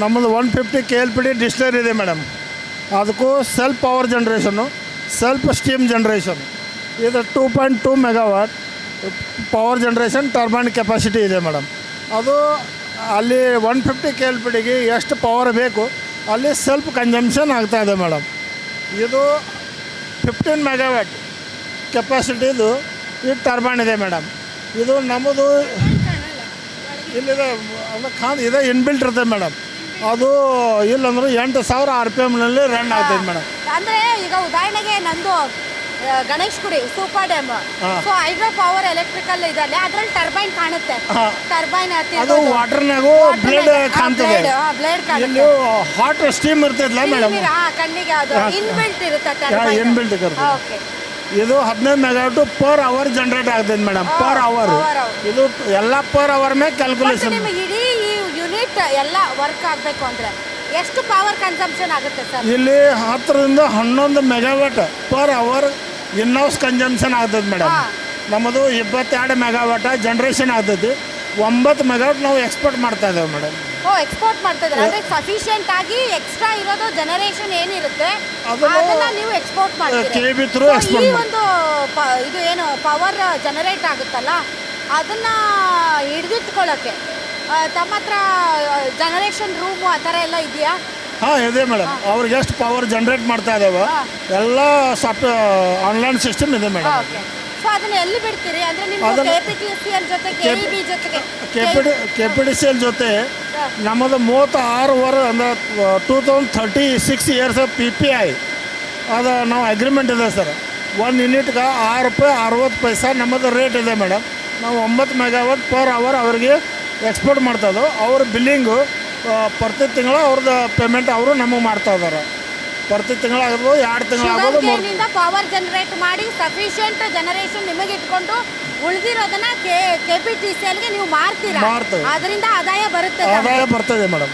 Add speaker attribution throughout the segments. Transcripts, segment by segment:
Speaker 1: ನಮ್ಮದು 150 KLPD distillery ಇದೆ madam. ಅದಕ್ಕೂ self power generation, self steam generation. ಇದು 2.2 megawatt power generation turbine capacity ಇದೆ ಮೇಡಮ್. ಅದು ಅಲ್ಲಿ 150 KLPDಗೆ ಎಷ್ಟು ಪವರ್ ಬೇಕು ಅಲ್ಲಿ ಸೆಲ್ಫ್ ಕನ್ಸಂಪ್ಷನ್ ಆಗ್ತಾಯಿದೆ ಮೇಡಮ್. ಇದು 15 ಮೆಗಾವಾಟ್ ಕೆಪಾಸಿಟಿದು ಈ ಟರ್ಬೈನ್ ಇದೆ ಮೇಡಮ್. ಇದು ನಮ್ಮದು ಇಲ್ಲಿದೆ ಇದೆ ಇನ್ಬಿಲ್ಟ್ ಇರ್ತದೆ ಮೇಡಮ್. ಅದು ಇಲ್ಲಂದ್ರೆ 8,000 RPMನಲ್ಲಿ ರನ್ ಆಗ್ತದೆ ಮೇಡಮ್.
Speaker 2: ಅಂದರೆ ಈಗ ಉದಾಹರಣೆಗೆ ನಂದು ಗಣೇಶ್ ಗುಡಿ super dam, so hydro power electrical ಇದರಲ್ಲಿ ಅದ್ರಲ್ಲಿ ಟರ್ಬೈನ್ ಕಾಣುತ್ತೆ. ಟರ್ಬೈನ್
Speaker 1: ಅದು ವಾಟರ್ನಾಗೂ ಬ್ಲೇಡ್ ಕಾಣ್ತದೆ. ಇಲ್ಲಿ ಹಾಟ್ ಸ್ಟೀಮ್ ಇರ್ತದಲ್ಲ ಮೇಡಮ್,
Speaker 2: ಕಣ್ಣಿಗೆ ಅದು ಇನ್ಬಿಲ್ಟ್ ಇರುತ್ತೆ ಟರ್ಬೈನ್.
Speaker 1: ಇನ್ಬಿಲ್ಟ್ ಇರುತ್ತೆ.
Speaker 2: ಓಕೆ.
Speaker 1: ಇದು 15 ಮೆಗಾವಾಟ್ ಪರ್ ಅವರ್ ಜನರೇಟ್ ಆಗ್ತದೆ ಮೇಡಮ್. ಪರ್ ಅವರ್ ಇದು ಎಲ್ಲ ಪರ್ ಅವರ್ ಮೇಲೆ ಕ್ಯಾಲ್ಕುಲೇಷನ್.
Speaker 2: ಇಡೀ ಈ ಯೂನಿಟ್ ಎಲ್ಲ ವರ್ಕ್ ಆಗಬೇಕು ಅಂದರೆ ಎಷ್ಟು ಪವರ್ ಕನ್ಸಂಪ್ಷನ್ ಆಗುತ್ತೆ ಸರ್?
Speaker 1: ಇಲ್ಲಿ 10ರಿಂದ 11 megawatt per hour in house consumption ಆಗ್ತದೆ ಮೇಡಮ್. ನಮ್ಮದು 22 ಮೆಗಾವಾಟ್ ಜನ್ರೇಷನ್ ಆಗ್ತೈತಿ. 9 ಮೆಗಾವಾಟ್ ನಾವು ಎಕ್ಸ್ಪೋರ್ಟ್ ಮಾಡ್ತಾ ಇದ್ದೇವೆ ಮೇಡಮ್.
Speaker 2: ಎಕ್ಸ್ಪೋರ್ಟ್ ಮಾಡ್ತಾ ಇದ್ದಾರೆ ಅಂದರೆ ಸಫಿಷಿಯೆಂಟ್ ಆಗಿ ಎಕ್ಸ್ಟ್ರಾ ಇರೋದು ಜನರೇಷನ್ ಏನಿರುತ್ತೆ ಅದನ್ನ ನೀವು ಎಕ್ಸ್ಪೋರ್ಟ್ ಮಾಡ್ತೀರಿ.
Speaker 1: KB through export.
Speaker 2: ಈ ಒಂದು ಇದು ಏನು ಪವರ್ ಜನರೇಟ್ ಆಗುತ್ತಲ್ಲ ಅದನ್ನ ಹಿಡಿದಿಟ್ಕೊಳ್ಳೋಕ್ಕೆ ತಮ್ಮ ಹತ್ರ ಜನರೇಷನ್ ರೂಮು ಆ ಥರ ಎಲ್ಲ ಇದೆಯಾ?
Speaker 1: ಹಾಂ ಇದೆ ಮೇಡಮ್. ಅವ್ರಿಗೆ ಎಷ್ಟು ಪವರ್ ಜನರೇಟ್ ಮಾಡ್ತಾ ಇದ್ದಾವೆ ಎಲ್ಲ ಆನ್ಲೈನ್ ಸಿಸ್ಟಮ್ ಇದೆ ಮೇಡಮ್.
Speaker 2: ಸೊ ಅದನ್ನ ಎಲ್ಲಿ ಬಿಡ್ತೀರಿ ಅಂದರೆ ನಿಮ್ಮ KPTCL ಜೊತೆ KEB ಜೊತೆಗೆ
Speaker 1: KPTCL ಜೊತೆ ನಮ್ಮದು 36 ವರ್ಷ ಅಂದರೆ 2036 ಇಯರ್ಸ್ PPI ಅದು ನಾವು ಅಗ್ರಿಮೆಂಟ್ ಇದೆ ಸರ್. 1 ಯೂನಿಟ್ಗೆ ₹6.60 ನಮ್ಮದು ರೇಟ್ ಇದೆ ಮೇಡಮ್. ನಾವು 9 ಮೆಗಾವಾಟ್ ಪರ್ ಅವರ್ ಅವರಿಗೆ ಎಕ್ಸ್ಪೋರ್ಟ್ ಮಾಡ್ತಾ ಇದ್ದೋ. ಅವ್ರ ಬಿಲ್ಲಿಂಗು ಪ್ರತಿ ತಿಂಗಳು ಅವ್ರದ್ದು ಪೇಮೆಂಟ್ ಅವರು ನಮಗೆ ಮಾಡ್ತಾ ಇದ್ದಾರೆ. ಪ್ರತಿ ತಿಂಗಳಾಗ್ಬೋದು, 2 ತಿಂಗಳಾಗ್ಬೋದು.
Speaker 2: ಪವರ್ ಜನರೇಟ್ ಮಾಡಿ ಸಫಿಷಿಯೆಂಟ್ ಜನರೇಷನ್ ನಿಮಗೆ ಇಟ್ಕೊಂಡು ಉಳಿದಿರೋದನ್ನ KPTCLಗೆ ನೀವು ಮಾರ್ತೀರಾ. ಅದರಿಂದ ಆದಾಯ
Speaker 1: ಬರ್ತದೆ ಮೇಡಮ್.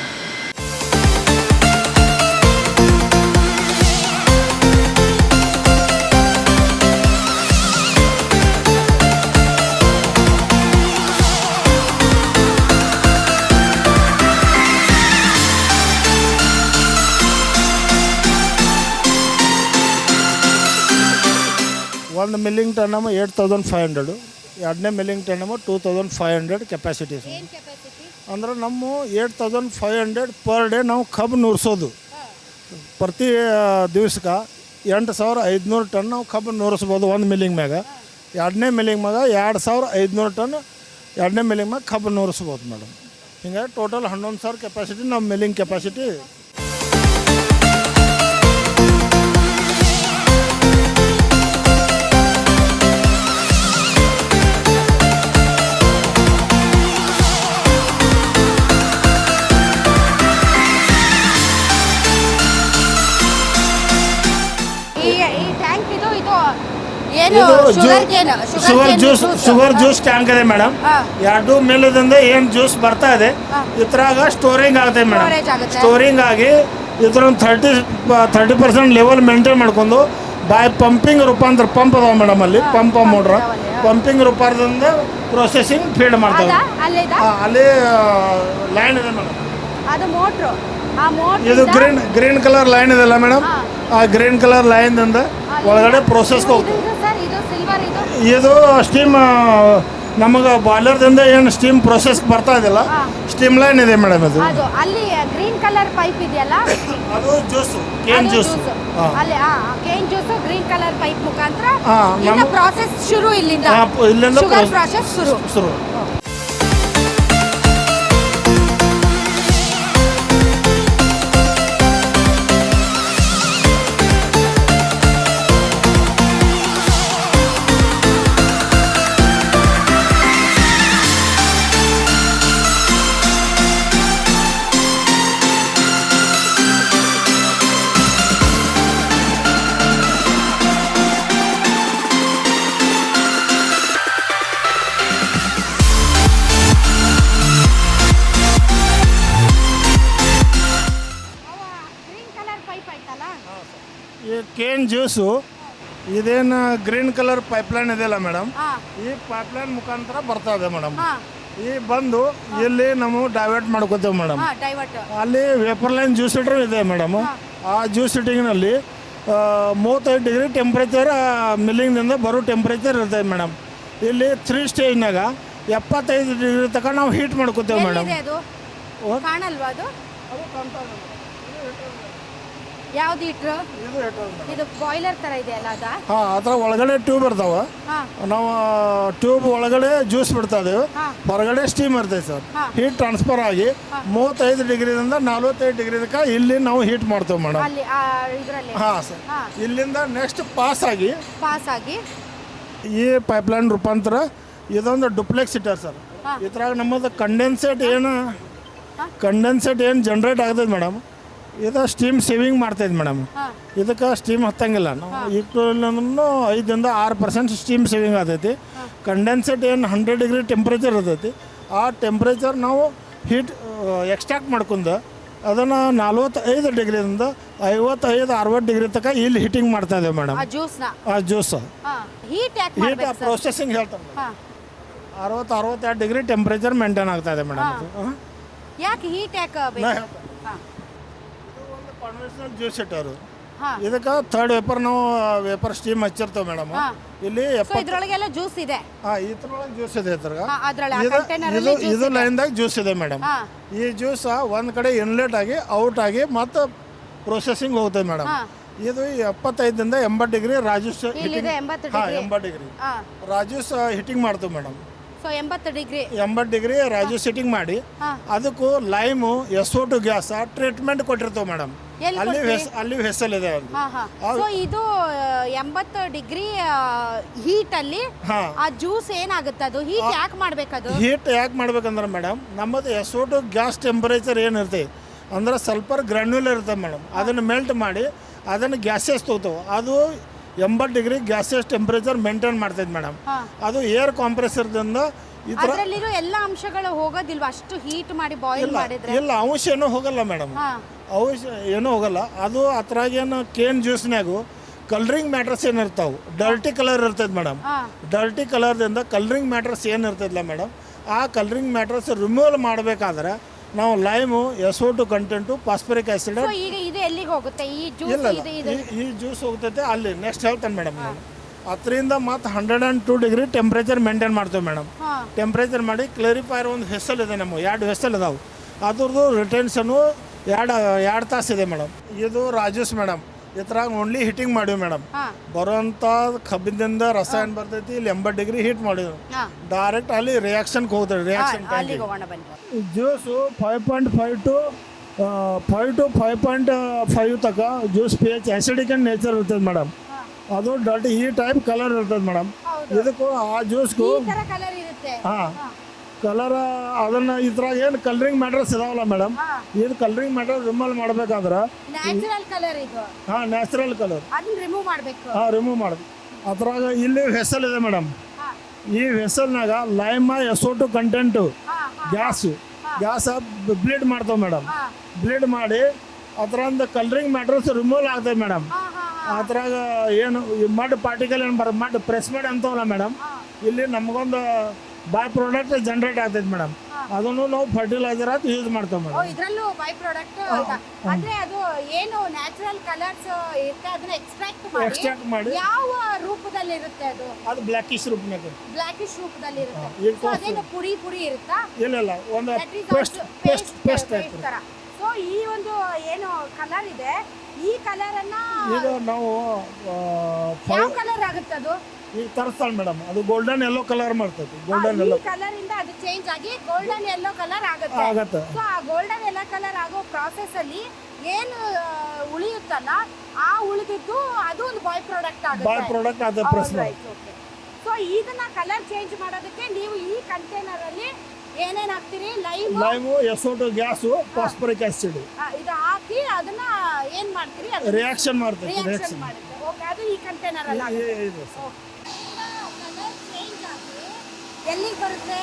Speaker 1: ಒಂದು ಮಿಲ್ಲಿಂಗ್ ಟನ್ನಮ್ಮ 8,500, 2ನೇ ಮಿಲ್ಲಿಂಗ್ ಟನ್ನಮ್ಮ 2,500 ಕೆಪಾಸಿಟಿ. ಅಂದ್ರೆ ನಮ್ಮ 8,500 ಪರ್ ಡೇ ನಾವು ಕಬ್ಬು ನುರಿಸೋದು. ಪ್ರತಿ ದಿವ್ಸಕ್ಕೆ 8,500 ಟನ್ ನಾವು ಕಬ್ಬು ನುರಿಸ್ಬೋದು 1 ಮಿಲ್ಲಿಂಗ್ ಮ್ಯಾಗ. 2ನೇ ಮಿಲ್ಲಿಂಗ್ ಮ್ಯಾಗ 2,500 ಟನ್ 2ನೇ ಮಿಲ್ಲಿಂಗ್ ಮ್ಯಾಗ ಕಬ್ಬು ನುರಿಸ್ಬೋದು ಮೇಡಮ್. ಹಿಂಗಾಗಿ ಟೋಟಲ್ 11,000 ಕೆಪಾಸಿಟಿ ನಮ್ಮ milling capacity. Sugar juice tank ಇದೆ ಮೇಡಮ್. 2 ಮೇಲದಿಂದ ಏನು ಜ್ಯೂಸ್ ಬರ್ತಾ ಇದೆ ಇದ್ರಾಗ ಸ್ಟೋರಿಂಗ್ ಆಗುತ್ತೆ ಮೇಡಮ್. ಸ್ಟೋರಿಂಗ್ ಆಗಿ ಇದ್ರೊಂದು 30% ಲೆವೆಲ್ ಮೇಂಟೈನ್ ಮಾಡ್ಕೊಂಡು ಬೈ ಪಂಪಿಂಗ್ ರೂಪಾಂತರ ಪಂಪ್ ಅದಾವ ಮೇಡಮ್. ಅಲ್ಲಿ ಪಂಪ್ ಮೋಟ್ರ್ ಪಂಪಿಂಗ್ ರೂಪಾಂತರದಿಂದ ಪ್ರೊಸೆಸಿಂಗ್ ಫೀಡ್ ಮಾಡ್ತಾವೆ. ಅಲ್ಲಿ ಲೈನ್ ಇದೆ ಮೇಡಮ್. ಇದು ಗ್ರೀನ್ ಕಲರ್ ಲೈನ್ ಇದೆಲ್ಲ ಮೇಡಮ್. ಆ ಗ್ರೀನ್ ಕಲರ್ ಲೈನ್ದಿಂದ ಒಳಗಡೆ ಪ್ರೊಸೆಸ್ಗೆ ಹೋಗ್ತದೆ. ಇದು ಸ್ಟೀಮ್ ನಮಗೆ ಬಾಯ್ಲರ್ದಿಂದ ಏನು ಸ್ಟೀಮ್ ಪ್ರೊಸೆಸ್ ಬರ್ತಾ ಇದೆಯಲ್ಲ ಸ್ಟೀಮ್ ಲೈನ್ ಇದೆ ಮೇಡಮ್. ಅದು
Speaker 2: ಅಲ್ಲಿ ಗ್ರೀನ್ ಕಲರ್ ಪೈಪ್ ಇದೆಯಲ್ಲ
Speaker 1: ಅದು ಜ್ಯೂಸ್ ಕೇನ್ ಜ್ಯೂಸ್.
Speaker 2: ಅಲ್ಲಿ Kane juice green colour pipe ಮುಖಾಂತರ ಪ್ರಾಸೆಸ್ ಶುರು. ಇಲ್ಲಿಂದ ಶುಗರ್ ಪ್ರಾಸೆಸ್ ಶುರು. ಈ ಕೇನ್ ಜ್ಯೂಸು ಇದೇನು ಗ್ರೀನ್ ಕಲರ್ ಪೈಪ್ಲೈನ್ ಇದೆಯಲ್ಲ ಮೇಡಮ್, ಈ ಪೈಪ್ಲೈನ್ ಮುಖಾಂತರ ಬರ್ತಾ ಇದೆ ಮೇಡಮ್.
Speaker 1: ಈ ಬಂದು ಇಲ್ಲಿ ನಾವು ಡೈವರ್ಟ್ ಮಾಡ್ಕೋತೇವೆ ಮೇಡಮ್.
Speaker 2: ಹಾಂ ಡೈವರ್ಟ್.
Speaker 1: ಅಲ್ಲಿ ವೇಪರ್ ಲೈನ್ ಜ್ಯೂಸ್ ಹೀಟರ್ ಇದೆ ಮೇಡಮ್. ಆ ಜ್ಯೂಸ್ ಹೀಟಿಂಗ್ನಲ್ಲಿ 35 ಡಿಗ್ರಿ ಟೆಂಪ್ರೇಚರ್ ಮಿಲ್ಲಿಂಗ್ನಿಂದ ಬರೋ ಟೆಂಪ್ರೇಚರ್ ಇರ್ತದೆ ಮೇಡಮ್. ಇಲ್ಲಿ 3 ಸ್ಟೇಜ್ನಾಗ 75 ಡಿಗ್ರಿ ತನಕ ನಾವು ಹೀಟ್ ಮಾಡ್ಕೋತೇವೆ ಮೇಡಮ್.
Speaker 2: ಎಲ್ಲಿದೆ ಅದು? ಕಾಣಲ್ವಾ ಅದು? ಯಾವ್ದು ಹೀಟ್ರು? ಇದು ಬಾಯ್ಲರ್ ತರ ಇದೆ ಅಲ್ಲ ಅದ?
Speaker 1: ಹಾಂ, ಅದರ ಒಳಗಡೆ ಟ್ಯೂಬ್ ಇರ್ತಾವೆ. ನಾವು ಟ್ಯೂಬ್ ಒಳಗಡೆ ಜ್ಯೂಸ್ ಬಿಡ್ತಾ ಇದ್ದೇವೆ, ಹೊರಗಡೆ ಸ್ಟೀಮ್ ಇರ್ತೈತೆ ಸರ್. ಹೀಟ್ ಟ್ರಾನ್ಸ್ಫರ್ ಆಗಿ 35 ಡಿಗ್ರಿದಿಂದ 45 ಡಿಗ್ರಿ ತನಕ ಇಲ್ಲಿ ನಾವು ಹೀಟ್ ಮಾಡ್ತೇವೆ ಮೇಡಮ್.
Speaker 2: ಅಲ್ಲಿ ಇದರಲ್ಲಿ.
Speaker 1: ಹಾಂ ಸರ್. ಇಲ್ಲಿಂದ ನೆಕ್ಸ್ಟ್ ಪಾಸ್ ಆಗಿ ಈ ಪೈಪ್ಲೈನ್ ರೂಪಾಂತರ ಇದೊಂದು ಡುಪ್ಲೆಕ್ಸ್ ಹೀಟರ್ ಸರ್. ಇದ್ರಾಗ ನಮ್ಮದು ಕಂಡೆನ್ಸೇಟ್ ಏನು ಜನ್ರೇಟ್ ಆಗ್ತದೆ ಮೇಡಮ್, ಇದು ಸ್ಟೀಮ್ ಸೇವಿಂಗ್ ಮಾಡ್ತೈತೆ ಮೇಡಮ್. ಇದಕ್ಕೆ ಸ್ಟೀಮ್ ಹತ್ತಂಗಿಲ್ಲ. ನಾವು ಈಕ್ವಲ್ 5-6% ಸ್ಟೀಮ್ ಸೇವಿಂಗ್ ಆಗ್ತೈತಿ. ಕಂಡೆನ್ಸೇಟ್ ಏನು 100 ಡಿಗ್ರಿ ಟೆಂಪ್ರೇಚರ್ ಇರ್ತೈತಿ, ಆ ಟೆಂಪ್ರೇಚರ್ ನಾವು ಹೀಟ್ ಎಕ್ಸ್ಟ್ರಾಕ್ಟ್ ಮಾಡ್ಕೊಂಡು ಅದನ್ನು 45 ಡಿಗ್ರಿಯಿಂದ 55-60 ಡಿಗ್ರಿ ತನಕ ಇಲ್ಲಿ ಹೀಟಿಂಗ್ ಮಾಡ್ತಾ ಇದ್ದೇವೆ ಮೇಡಮ್. ಆ ಜ್ಯೂಸ್
Speaker 2: ಹೀಟ್
Speaker 1: ಪ್ರೊಸೆಸಿಂಗ್ ಹೇಳ್ತಾರೆ 60-62 ಡಿಗ್ರಿ ಟೆಂಪ್ರೇಚರ್ ಮೇಂಟೈನ್ ಆಗ್ತಾ ಇದೆ ಮೇಡಮ್.
Speaker 2: ಯಾಕೆ ಹೀಟ್ ಯಾಕೆ?
Speaker 1: Conventional juice heater. ಇದಕ್ಕೆ ಥರ್ಡ್ ವೇಪರ್ ನಾವು ವೇಪರ್ ಸ್ಟೀಮ್ ಹಚ್ಚಿರ್ತೇವೆ ಮೇಡಮ್. ಇಲ್ಲಿ
Speaker 2: ಇದ್ರೊಳಗೆಲ್ಲ ಜ್ಯೂಸ್ ಇದೆ.
Speaker 1: ಇದ್ರೊಳಗೆ ಜ್ಯೂಸ್ ಇದೆ. ಇದು ಲೈನ್ದಾಗ ಜ್ಯೂಸ್ ಇದೆ ಮೇಡಮ್. ಈ ಜ್ಯೂಸ್ ಒಂದು ಕಡೆ ಇನ್ಲೆಟ್ ಆಗಿ ಔಟ್ ಆಗಿ ಮತ್ತು ಪ್ರೊಸೆಸಿಂಗ್ ಹೋಗ್ತದೆ ಮೇಡಮ್. ಇದು 75-80 degree raw juice heating. 80 degree raw juice heating ಮಾಡ್ತೇವೆ ಮೇಡಮ್. 80 ಡಿಗ್ರಿ ರಾಜೂಸ್ ಹೀಟಿಂಗ್ ಮಾಡಿ ಅದಕ್ಕೂ ಲೈಮು SO2 ಗ್ಯಾಸ್ ಟ್ರೀಟ್ಮೆಂಟ್ ಕೊಟ್ಟಿರ್ತೇವೆ ಮೇಡಮ್. ಅಲ್ಲಿ ಹೆಸಲ್ ಇದೆ.
Speaker 2: ಇದು 80 ಡಿಗ್ರಿ ಹೀಟ್ ಅಲ್ಲಿ ಆ ಜ್ಯೂಸ್ ಏನಾಗುತ್ತೆ? ಅದು ಹೀಟ್ ಯಾಕೆ ಮಾಡ್ಬೇಕದು?
Speaker 1: ಹೀಟ್ ಯಾಕೆ ಮಾಡ್ಬೇಕಂದ್ರೆ ಮೇಡಮ್, ನಮ್ಮದು SO2 ಗ್ಯಾಸ್ ಟೆಂಪರೇಚರ್ ಏನಿರ್ತೈತೆ ಅಂದ್ರೆ ಸಲ್ಫರ್ ಗ್ರ್ಯಾನ್ಯುಲರ್ ಇರ್ತದೆ ಮೇಡಮ್. ಅದನ್ನು ಮೆಲ್ಟ್ ಮಾಡಿ ಅದನ್ನು ಗ್ಯಾಸಸ್ ತಗೋತಾವೆ. ಅದು 80 ಡಿಗ್ರಿ ಗ್ಯಾಸಸ್ ಟೆಂಪರೇಚರ್ ಮೇಂಟೈನ್ ಮಾಡ್ತೈತೆ ಮೇಡಮ್. ಅದು ಏರ್ ಕಾಂಪ್ರೆಸರ್ದಿಂದ
Speaker 2: ಅದರಲ್ಲಿರೋ ಎಲ್ಲ ಅಂಶಗಳು ಹೋಗೋದಿಲ್ವಾ ಅಷ್ಟು ಹೀಟ್ ಮಾಡಿ ಬಾಯ್ಲ್ ಮಾಡಿದ್ರೆ?
Speaker 1: ಇಲ್ಲ, ಅಂಶ ಏನೂ ಹೋಗಲ್ಲ ಮೇಡಮ್. ಅಂಶ ಏನೂ ಹೋಗಲ್ಲ. ಅದು ಅದ್ರಾಗೇನು ಕೇನ್ ಜ್ಯೂಸ್ನಾಗು ಕಲರಿಂಗ್ ಮ್ಯಾಟ್ರಸ್ ಏನು ಇರ್ತಾವೆ, ಡರ್ಟಿ ಕಲರ್ ಇರ್ತೈತೆ ಮೇಡಮ್. ಡರ್ಟಿ ಕಲರ್ದಿಂದ ಕಲರಿಂಗ್ ಮ್ಯಾಟ್ರಸ್ ಏನು ಇರ್ತೈತಿಲ್ಲ ಮೇಡಮ್, ಆ ಕಲರಿಂಗ್ ಮ್ಯಾಟ್ರಸ್ ರಿಮೂವಲ್ ಮಾಡಬೇಕಾದ್ರೆ ನಾವು lime SO2 content phosphoric acid.
Speaker 2: ಈಗ ಇದು ಎಲ್ಲಿಗೆ ಹೋಗುತ್ತೆ ಈ
Speaker 1: ಜ್ಯೂಸ್ ಹೋಗ್ತೈತೆ ಅಲ್ಲಿ. ನೆಕ್ಸ್ಟ್ ಹೇಳ್ತಾನೆ ಮೇಡಮ್, ನಾನು 10ರಿಂದ ಮತ್ತು 102 ಡಿಗ್ರಿ ಟೆಂಪ್ರೇಚರ್ ಮೇಂಟೈನ್ ಮಾಡ್ತೇವೆ ಮೇಡಮ್. ಟೆಂಪ್ರೇಚರ್ ಮಾಡಿ ಕ್ಲಾರಿಫೈರ್ ಒಂದು ಹೆಸಲ್ ಇದೆ ನಮ್ಮ 2 ಹೆಸಲ್ ಇದಾವೆ. ಅದ್ರದ್ದು ರಿಟೆನ್ಷನು 2 ತಾಸು ಇದೆ ಮೇಡಮ್. ಇದು ರಾಜೂಸ್ ಮೇಡಮ್. ಇದ್ರಾಗ ಓನ್ಲಿ ಹೀಟಿಂಗ್ ಮಾಡಿವಿ ಮೇಡಮ್. ಬರೋಂಥ ಕಬ್ಬಿನಿಂದ ರಸ ಏನು ಬರ್ತೈತಿ ಇಲ್ಲಿ 80 ಡಿಗ್ರಿ ಹೀಟ್ ಮಾಡಿದ್ವಿ. ಡೈರೆಕ್ಟ್ ಅಲ್ಲಿ ರಿಯಾಕ್ಷನ್ಗೆ ಹೋಗ್ತದೆ. ರಿಯಾಕ್ಷನ್ ಜ್ಯೂಸು 5.5 to 5.5 ತನಕ juice pH acidic and nature ಇರ್ತದೆ ಮೇಡಮ್. ಅದು ಡರ್ಟಿ ಈ ಟೈಪ್ ಕಲರ್ ಇರ್ತದೆ ಮೇಡಮ್. ಇದಕ್ಕೂ ಆ ಜ್ಯೂಸ್ಗೂ ಕಲರ್ ಅದನ್ನು ಇದ್ರಾಗ ಏನು ಕಲರಿಂಗ್ ಮ್ಯಾಟ್ರಸ್ ಇದಾವಲ್ಲ ಮೇಡಮ್, ಇದು ಕಲರಿಂಗ್ ಮ್ಯಾಟ್ರಸ್ ರಿಮೂವ್ ಮಾಡ್ಬೇಕಾದ್ರೆ
Speaker 2: ನ್ಯಾಚುರಲ್
Speaker 1: ಕಲರ್
Speaker 2: ರಿಮೂವ್ ಮಾಡಬೇಕು.
Speaker 1: ರಿಮೂವ್ ಮಾಡಬೇಕು. ಅದ್ರಾಗ ಇಲ್ಲಿ ವೆಸಲ್ ಇದೆ ಮೇಡಮ್. ಈ ವೆಸಲ್ನಾಗ lime SO2 content gas bleed ಮಾಡ್ತಾವೆ ಮೇಡಮ್. ಬ್ಲೀಡ್ ಮಾಡಿ ಅದ್ರಂದ ಕಲರಿಂಗ್ ಮ್ಯಾಟ್ರಸ್ ರಿಮೂವ್ ಆಗ್ತದೆ ಮೇಡಮ್. ಅದ್ರಾಗ ಏನು ಮಡ್ ಪಾರ್ಟಿಕಲ್ ಏನು ಮಡ್ ಪ್ರೆಸ್ ಮಾಡಿ ಅಂತವಲ್ಲ ಮೇಡಮ್, ಇಲ್ಲಿ ನಮಗೊಂದು ಬೈ ಪ್ರಾಡಕ್ಟ್ ಜನರೇಟ್ ಆಗ್ತೈತೆ ಮೇಡಮ್. ಅದನ್ನು ನಾವು ಫರ್ಟಿಲೈಸರ್ ಅಂತ ಯೂಸ್ ಮಾಡ್ತೇವೆ ಮೇಡಮ್.
Speaker 2: ಇದರಲ್ಲೂ ಬೈ ಪ್ರಾಡಕ್ಟ್ ಅಂದ್ರೆ ಅದು ಏನು ನ್ಯಾಚುರಲ್ ಕಲರ್ಸ್ ಇರುತ್ತೆ ಅದನ್ನ ಎಕ್ಸ್ಟ್ರಾಕ್ಟ್ ಮಾಡಿ ಯಾವ ರೂಪದಲ್ಲಿ ಇರುತ್ತೆ?
Speaker 1: ಅದು ಬ್ಲ್ಯಾಕಿಶ್ ರೂಪದಲ್ಲಿ
Speaker 2: ಇರುತ್ತೆ. ಅದೇನು ಪುಡಿ ಇರುತ್ತಾ?
Speaker 1: ಇಲ್ಲ, ಒಂದು ಪೇಸ್ಟ್
Speaker 2: ತರ. ಸೊ ಈ ಒಂದು ಏನು ಕಲರ್ ಇದೆ, ಈ ಕಲರ್ ಅನ್ನ
Speaker 1: ಇದು ನಾವು
Speaker 2: ಯಾವ ಕಲರ್ ಆಗುತ್ತೆ ಅದು?
Speaker 1: ಈಗ ತರಿಸ್ತಾಳೆ ಮೇಡಮ್. ಅದು ಗೋಲ್ಡನ್ ಯೆಲ್ಲೋ ಕಲರ್ ಮಾಡ್ತೈತಿ. ಗೋಲ್ಡನ್ ಯೆಲ್ಲೋ
Speaker 2: ಕಲರ್ ಇಂದ ಅದು ಚೇಂಜ್ ಆಗಿ ಗೋಲ್ಡನ್ ಯೆಲ್ಲೋ ಕಲರ್ ಆಗುತ್ತೆ. ಸೊ ಆ ಗೋಲ್ಡನ್ ಯೆಲ್ಲೋ ಕಲರ್ ಆಗೋ ಪ್ರಾಸೆಸ್ ಅಲ್ಲಿ ಏನು ಉಳಿಯುತ್ತಲ್ಲ, ಆ ಉಳಿದಿದ್ದು ಅದು ಒಂದು ಬೈ ಪ್ರಾಡಕ್ಟ್ ಆಗುತ್ತೆ. ಸೊ ಇದನ್ನ ಕಲರ್ ಚೇಂಜ್ ಮಾಡೋದಕ್ಕೆ ನೀವು ಈ ಕಂಟೈನರ್ ಅಲ್ಲಿ ಏನೇನು ಹಾಕ್ತೀರಿ?
Speaker 1: Lime SO2 gas phosphoric acid
Speaker 2: ಇದು ಹಾಕಿ ಅದನ್ನ ಏನ್ ಮಾಡ್ತೀರಿ?
Speaker 1: ರಿಯಾಕ್ಷನ್ ಮಾಡ್ತೀವಿ.
Speaker 2: ಓಕೆ, ಅದು ಈ ಕಂಟೈನರ್ ಅಲ್ಲಿ ಎಲ್ಲಿಗೆ ಬರುತ್ತೆ?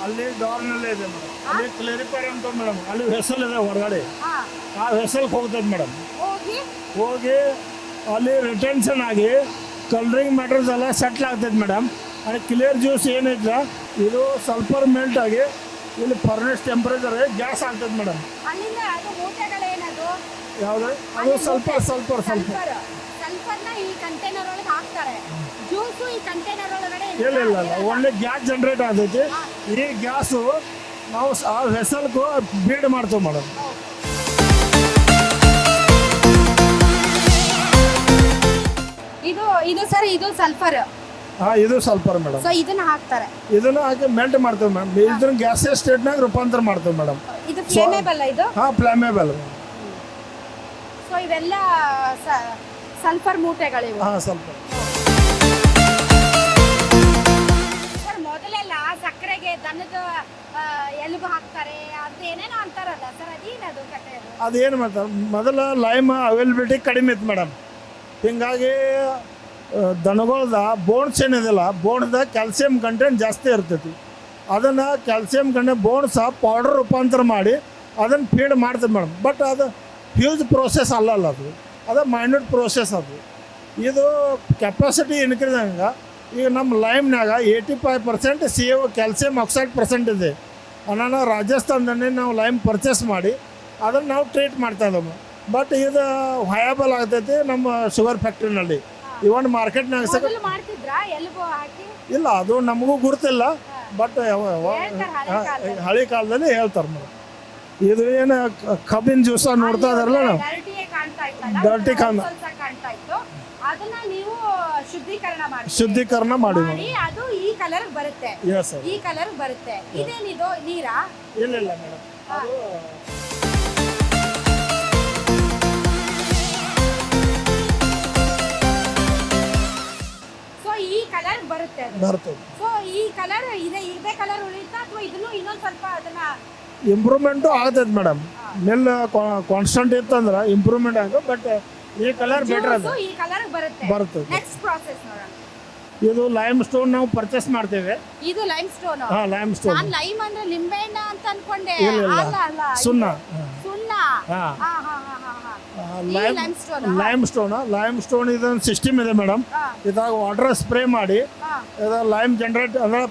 Speaker 1: ಅಲ್ಲಿ ಡೋರ್ನಲ್ಲೇ ಇದೆ ಮೇಡಮ್. ಅಲ್ಲಿ ಕ್ಲಾರಿಫೈರ್ ಅಂತ ಮೇಡಮ್, ಅಲ್ಲಿ ವೆಸಲ್ ಇದೆ ಹೊರಗಡೆ. ಆ ವೆಸಲ್ಗೆ ಹೋಗ್ತದೆ ಮೇಡಮ್. ಹೋಗಿ ಅಲ್ಲಿ ರಿಟೆನ್ಷನ್ ಆಗಿ ಕಲರಿಂಗ್ ಮ್ಯಾಟರ್ಸ್ ಎಲ್ಲ ಸೆಟ್ಲ್ ಆಗ್ತೈತೆ ಮೇಡಮ್. ಅಲ್ಲಿ ಕ್ಲಿಯರ್ ಜ್ಯೂಸ್ ಏನೈತೆ ಇದು ಸಲ್ಫರ್ ಮೆಲ್ಟ್ ಆಗಿ ಇಲ್ಲಿ ಫರ್ನೆಸ್ ಟೆಂಪರೇಚರ್ ಗ್ಯಾಸ್ ಆಗ್ತದೆ ಮೇಡಮ್.
Speaker 2: ಅಲ್ಲಿಂದ ಅದು ಮೂಟೆಗಳೇನದು
Speaker 1: ಯಾವ್ದು ಅದು ಸಲ್ಫರ್ ಸಲ್ಫರ್ ಸಲ್ಫರ್
Speaker 2: ಸಲ್ಫರ್ನ ಈ ಕಂಟೈನರ್ ಒಳಗೆ ಹಾಕ್ತಾರೆ. ಜ್ಯೂಸು ಈ ಕಂಟೈನರ್ ಒಳಗಡೆ
Speaker 1: ಇಲ್ಲ ಇಲ್ಲ ಇಲ್ಲ ಒಳ್ಳೆ ಗ್ಯಾಸ್ ಜನರೇಟ್ ಆಗ್ತೈತಿ. ಈ ಗ್ಯಾಸು ನಾವು ಆ ವೆಸಲ್ಗೂ ಬೀಡ್ ಮಾಡ್ತೇವೆ ಮೇಡಮ್.
Speaker 2: ಇದು ಸರ್ ಇದು ಸಲ್ಫರ್.
Speaker 1: ಇದು ಸಲ್ಫರ್ ಮೇಡಮ್.
Speaker 2: ಸೊ ಇದನ್ನ ಹಾಕ್ತಾರೆ.
Speaker 1: ಇದನ್ನ ಹಾಕಿ ಮೆಲ್ಟ್ ಮಾಡ್ತೇವೆ ಮೇಡಮ್. ಇದನ್ನ ಗ್ಯಾಸಸ್ ಸ್ಟೇಟ್ನಾಗ ರೂಪಾಂತರ ಮಾಡ್ತೇವೆ ಮೇಡಮ್.
Speaker 2: ಇದು ಫ್ಲೇಮೇಬಲ್ ಇದು.
Speaker 1: ಫ್ಲೇಮೇಬಲ್.
Speaker 2: ಸೊ ಇವೆಲ್ಲ ಸಲ್ಫರ್ ಮೂಟೆಗಳಿವೆ.
Speaker 1: ಸಲ್ಫರ್.
Speaker 2: ಸರ್ ಮೊದಲೆಲ್ಲ ಸಕ್ಕರೆಗೆ ದನದ ಎಲುಬು ಹಾಕ್ತಾರೆ ಅಂತ ಏನೇನೋ ಅಂತಾರಲ್ಲ ಸರ್, ಅದೇನದು ಕತೆ?
Speaker 1: ಅದೇನು ಮಾಡ್ತಾರೆ ಮೊದಲ ಲೈಮ್ ಅವೈಲಬಿಲಿಟಿ ಕಡಿಮೆ ಇತ್ತು ಮೇಡಮ್. ಹಿಂಗಾಗಿ ದನಗಳ್ದ ಬೋನ್ಸ್ ಏನಿದೆಯಲ್ಲ ಬೋನ್ಸ್ದಾಗ ಕ್ಯಾಲ್ಸಿಯಂ ಕಂಟೆಂಟ್ ಜಾಸ್ತಿ ಇರ್ತೈತಿ. ಅದನ್ನು ಕ್ಯಾಲ್ಸಿಯಂ ಕಂಟೆಂಟ್ ಬೋನ್ಸ ಪೌಡರ್ ರೂಪಾಂತರ ಮಾಡಿ ಅದನ್ನು ಫೀಡ್ ಮಾಡ್ತದೆ ಮೇಡಮ್. ಬಟ್ ಅದು ಹ್ಯೂಜ್ ಪ್ರೋಸೆಸ್ ಅಲ್ಲಲ್ಲ, ಅದು ಮೈನ್ಯೂಟ್ ಪ್ರೋಸೆಸ್ ಅದು. ಇದು ಕೆಪಾಸಿಟಿ ಇನ್ಕ್ರೀಸ್ ಹಂಗೆ ಈಗ ನಮ್ಮ ಲೈಮ್ನಾಗ 85% CO ಕ್ಯಾಲ್ಸಿಯಂ ಆಕ್ಸೈಡ್ ಪರ್ಸೆಂಟ್ ಇದೆ. ಅದನ್ನು ರಾಜಸ್ಥಾನದಲ್ಲಿ ನಾವು ಲೈಮ್ ಪರ್ಚೇಸ್ ಮಾಡಿ ಅದನ್ನು ನಾವು ಟ್ರೀಟ್ ಮಾಡ್ತಾ ಇದ್ದೇವೆ. ಬಟ್ ಇದು ವಯಬಲ್ ಆಗ್ತೈತಿ ನಮ್ಮ ಶುಗರ್ ಫ್ಯಾಕ್ಟ್ರಿನಲ್ಲಿ. ಇವನ್ ಮಾರ್ಕೆಟ್ನಾಗ ಇಲ್ಲ, ಅದು ನಮಗೂ ಗುರುತಿಲ್ಲ. ಬಟ್ ಹಳೆ ಕಾಲದಲ್ಲಿ ಹೇಳ್ತಾರೆ ಮೇಡಮ್. ಇದು ಏನು ಕಬ್ಬಿನ ಜ್ಯೂಸ ನೋಡ್ತಾ ಇದಾರಲ್ಲ ನಾವು, ಡರ್ಟಿ ಕಾಣ್ತಾ ಶುದ್ಧೀಕರಣ ಮಾಡಿ
Speaker 2: ಅದು ಈ ಕಲರ್ ಬರುತ್ತೆ. ಈ ಕಲರ್ ಬರುತ್ತೆ. ಇದೇನಿದು ನೀರಾ?
Speaker 1: ಇಲ್ಲ ಇಲ್ಲ ಮೇಡಮ್.
Speaker 2: ಬರುತ್ತೆ. ಸೊ ಈ ಕಲರ್ ಇದೇ ಕಲರ್ ಉಳಿಯುತ್ತಾ ಅಥವಾ ಇದನ್ನು ಇನ್ನೊಂದು ಸ್ವಲ್ಪ ಅದನ್ನ
Speaker 1: ಇಂಪ್ರೂವ್ಮೆಂಟು ಆಗ್ತದೆ ಮೇಡಮ್. ಮೆಲ್ ಕಾನ್ಸ್ಟೆಂಟ್ ಇತ್ತಂದ್ರೆ ಇಂಪ್ರೂವ್ಮೆಂಟ್ ಆಗ. ಬಟ್ ಈ ಕಲರ್ ಬೆಟರ್ ಅದು.
Speaker 2: ಈ ಕಲರ್ ಬರುತ್ತೆ. ನೆಕ್ಸ್ಟ್ ಪ್ರಾಸೆಸ್ ನೋಡೋಣ.
Speaker 1: ಇದು ಲೈಮ್ ಸ್ಟೋನ್ ನಾವು ಪರ್ಚೇಸ್ ಮಾಡ್ತೇವೆ.
Speaker 2: ಇದು ಲೈಮ್ ಸ್ಟೋನ್.
Speaker 1: Lime stone.
Speaker 2: ನಾನು ಲೈಮ್ ಅಂದ್ರೆ ಲಿಂಬೆಹಣ್ಣು ಅಂತ ಅನ್ಕೊಂಡೆ.
Speaker 1: ಅಲ್ಲ ಸುಣ್ಣ. ಲೈಮ್ ಸ್ಟೋನ್ ಇದೊಂದು ಸಿಸ್ಟಮ್ ಇದೆ ಮೇಡಮ್. ಇದಾಗ ವಾಟರ್ ಸ್ಪ್ರೇ ಮಾಡಿ ಲೈಮ್ ಜನರೇಟ್ ಅಂದ್ರೆ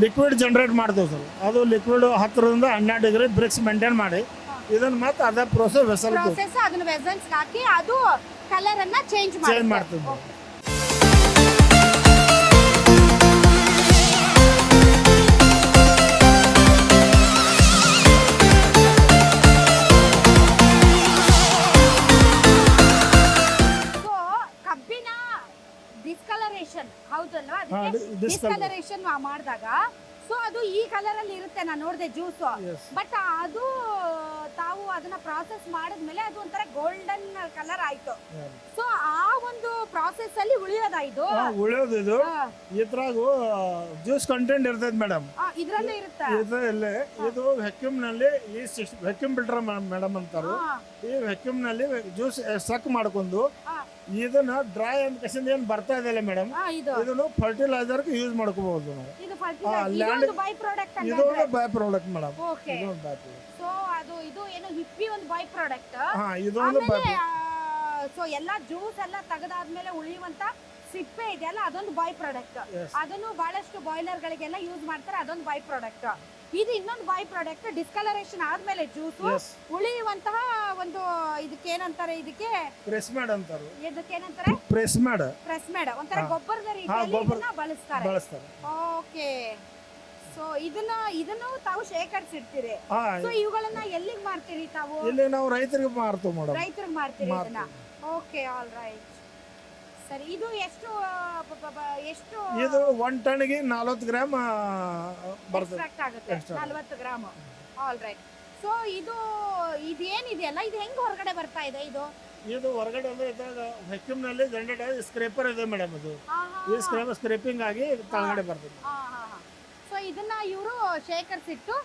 Speaker 1: ಲಿಕ್ವಿಡ್ ಜನರೇಟ್ ಮಾಡ್ತೇವೆ ಸರ್. ಅದು ಲಿಕ್ವಿಡ್ 10ರಿಂದ 12 ಡಿಗ್ರಿ ಬ್ರಿಕ್ಸ್ ಮೇಂಟೈನ್ ಮಾಡಿ ಇದನ್ನ ಮತ್ತೆ ಅದೇ ಪ್ರೋಸೆಸ್ ವೆಸಲ್
Speaker 2: ಅದನ್ನ ವೆಸಲ್ಸ್ ಹಾಕಿ ಅದು ಕಲರ್ ಅನ್ನ ಚೇಂಜ್ ಮಾಡ್ತೀವಿ. ಹೌದಲ್ವಾ? ಡಿಸ್ಕಲರೇಷನ್ ಮಾಡಿದಾಗ ಸೊ ಅದು ಈ ಕಲರ್ ಅಲ್ಲಿ ಇರುತ್ತೆ. ನಾನು ನೋಡಿದೆ ಜ್ಯೂಸ್. ಬಟ್ ಅದು ತಾವು ಅದನ್ನ ಪ್ರಾಸೆಸ್ ಮಾಡಿದ್ಮೇಲೆ ಅದು ಒಂಥರ ಗೋಲ್ಡನ್ ಕಲರ್ ಆಯ್ತು. ಸೊ ಆ ಒಂದು ಪ್ರಾಸೆಸ್ ಅಲ್ಲಿ ಉಳಿಯೋದಾ ಇದು?
Speaker 1: ಉಳಿಯೋದು ಇದು. ಇದ್ರಾಗು ಜ್ಯೂಸ್ ಕಂಟೆಂಟ್ ಇರ್ತದೆ ಮೇಡಮ್.
Speaker 2: ಇದ್ರಲ್ಲೇ ಇರುತ್ತೆ.
Speaker 1: ಇದು ವ್ಯಾಕ್ಯೂಮ್ ನಲ್ಲಿ ಈ ವ್ಯಾಕ್ಯೂಮ್ ಫಿಲ್ಟರ್ ಮೇಡಮ್ ಅಂತಾರು. ಈ ವ್ಯಾಕ್ಯೂಮ್ ನಲ್ಲಿ ಜ್ಯೂಸ್ ಸಕ್ ಮಾಡ್ಕೊಂಡು ಇದನ್ನ ಡ್ರೈ ಅಂಡ್ ಕಸಿಂದ ಏನ್ ಬರ್ತಾ ಇದೆಯಲ್ಲ ಮೇಡಮ್, ಇದನ್ನು ಫರ್ಟಿಲೈಸರ್ ಯೂಸ್ ಮಾಡ್ಕೋಬಹುದು ನಾವು. ಇದು ಬೈ ಪ್ರಾಡಕ್ಟ್ ಮೇಡಮ್.
Speaker 2: ಸೊ ಅದು ಇದು ಏನು ಹಿಪ್ಪಿ ಒಂದು ಬೈ ಪ್ರಾಡಕ್ಟ್.
Speaker 1: ಇದೊಂದು
Speaker 2: ಸೊ ಎಲ್ಲಾ ಜ್ಯೂಸ್ ಎಲ್ಲ ತೆಗೆದಾದ್ಮೇಲೆ ಉಳಿಯುವಂತ ಸಿಪ್ಪೆ ಇದೆಯಲ್ಲ ಅದೊಂದು ಬೈ ಪ್ರಾಡಕ್ಟ್. ಅದನ್ನು ಬಹಳಷ್ಟು ಬಾಯ್ಲರ್ ಗಳಿಗೆಲ್ಲ ಯೂಸ್ ಮಾಡ್ತಾರೆ. ಅದೊಂದು ಬೈ ಪ್ರಾಡಕ್ಟ್. ಇದು ಇನ್ನೊಂದು ಬೈ ಪ್ರಾಡಕ್ಟ್. ಡಿಸ್ಕಲರೇಷನ್ ಆದ್ಮೇಲೆ ಜ್ಯೂಸ್ ಉಳಿಯುವಂತಹ ಒಂದು ಇದಕ್ಕೆ ಏನಂತಾರೆ? ಇದಕ್ಕೆ ಪ್ರೆಸ್ ಮ್ಯಾಡ್ ಅಂತಾರೆ. ಇದಕ್ಕೆ ಏನಂತಾರೆ? Press mad. ಒಂಥರ ಗೊಬ್ಬರದ ರೀತಿಯಲ್ಲಿ ಇದನ್ನ ಬಳಸ್ತಾರೆ. ಓಕೆ. ಸೊ ಇದನ್ನು ತಾವು ಶೇಖರಿಸಿಡ್ತೀರಿ. ಸೊ ಇವುಗಳನ್ನ ಎಲ್ಲಿಗೆ ಮಾರ್ತೀರಿ ತಾವು?
Speaker 1: ಇಲ್ಲಿ ನಾವು ರೈತರಿಗೆ ಮಾರ್ತೀವಿ ಮೇಡಮ್.
Speaker 2: ರೈತರಿಗೆ ಮಾರ್ತೀರಿ ಇದನ್ನ. Okay, all right. ಸರಿ, ಇದು ಎಷ್ಟು
Speaker 1: ಇದು 1 ಟನ್ಗೆ 40 ಗ್ರಾಮ್ ಬರ್ತದೆ.
Speaker 2: ಆಗುತ್ತೆ 40 ಗ್ರಾಮ್. All right. ಸೊ ಇದೇನಿದೆಯಲ್ಲ ಇದು ಹೆಂಗ್ ಹೊರಗಡೆ ಬರ್ತಾ ಇದೆ?
Speaker 1: ಇದು ಹೊರಗಡೆ ಅಂದ್ರೆ ಇದ್ರಾಗ ವ್ಯಾಕ್ಯೂಮ್ ನಲ್ಲಿ ಜನರೇಟ್ ಆಗಿ ಸ್ಕ್ರೇಪರ್ ಇದೆ ಮೇಡಮ್. ಇದು ಈ ಸ್ಕ್ರೇಪಿಂಗ್ ಆಗಿ ಕೆಳಗಡೆ ಬರ್ತದೆ.
Speaker 2: ಸೊ ಇದನ್ನ ಇವರು ಶೇಖರಿಸಿಟ್ಟು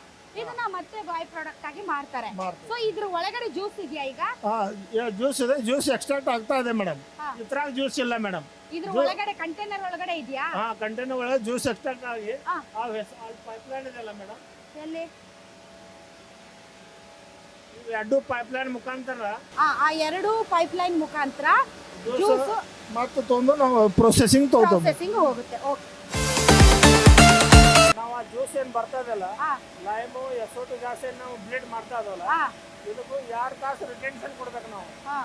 Speaker 2: ಇದನ್ನ ಮತ್ತೆ ಬೈ ಪ್ರಾಡಕ್ಟ್ ಆಗಿ ಮಾರ್ತಾರೆ. ಸೊ ಇದ್ರ ಒಳಗಡೆ ಜ್ಯೂಸ್ ಇದೆಯಾ? ಈಗ
Speaker 1: ಜ್ಯೂಸ್ ಇದೆ. ಜ್ಯೂಸ್ ಎಕ್ಸ್ಟ್ರಾಕ್ಟ್ ಆಗ್ತಾ ಇದೆ ಮೇಡಮ್. ಇದ್ರಾಗ ಜ್ಯೂಸ್ ಇಲ್ಲ ಮೇಡಮ್.
Speaker 2: ಇದ್ರ ಒಳಗಡೆ ಕಂಟೈನರ್ ಒಳಗಡೆ ಇದೆಯಾ?
Speaker 1: ಕಂಟೈನರ್ ಒಳಗಡೆ ಜ್ಯೂಸ್ ಎಕ್ಸ್ಟ್ರಾಕ್ಟ್ ಆಗಿ ಪೈಪ್ಲೈನ್ ಇದೆಲ್ಲ ಮೇಡಮ್.
Speaker 2: ಎಲ್ಲಿ?
Speaker 1: ಎರಡು ಪೈಪ್ಲೈನ್ ಮುಖಾಂತರ
Speaker 2: ಆ ಎರಡು ಪೈಪ್ಲೈನ್ ಮುಖಾಂತರ ಜ್ಯೂಸ್
Speaker 1: ಮತ್ತೆ ತಂದು ನಾವು ಪ್ರೊಸೆಸಿಂಗ್ ಹೋಗುತ್ತೆ.
Speaker 2: ಓಕೆ.
Speaker 1: ನಾವು ಆ ಜ್ಯೂಸ್ ಏನು ಬರ್ತಾ ಇದಲ್ಲ
Speaker 2: ಹಾ
Speaker 1: ಲೈಮು ಎಸೋಟು ಗ್ಯಾಸ್ ಏನು ನಾವು ಬ್ಲೇಡ್ ಮಾಡ್ತಾ ಇದವಲ್ಲ
Speaker 2: ಹಾ
Speaker 1: ಇದಕ್ಕೂ 2 ತಾಸು ರಿಟೆನ್ಷನ್ ಕೊಡ್ಬೇಕು ನಾವು,
Speaker 2: ಹಾ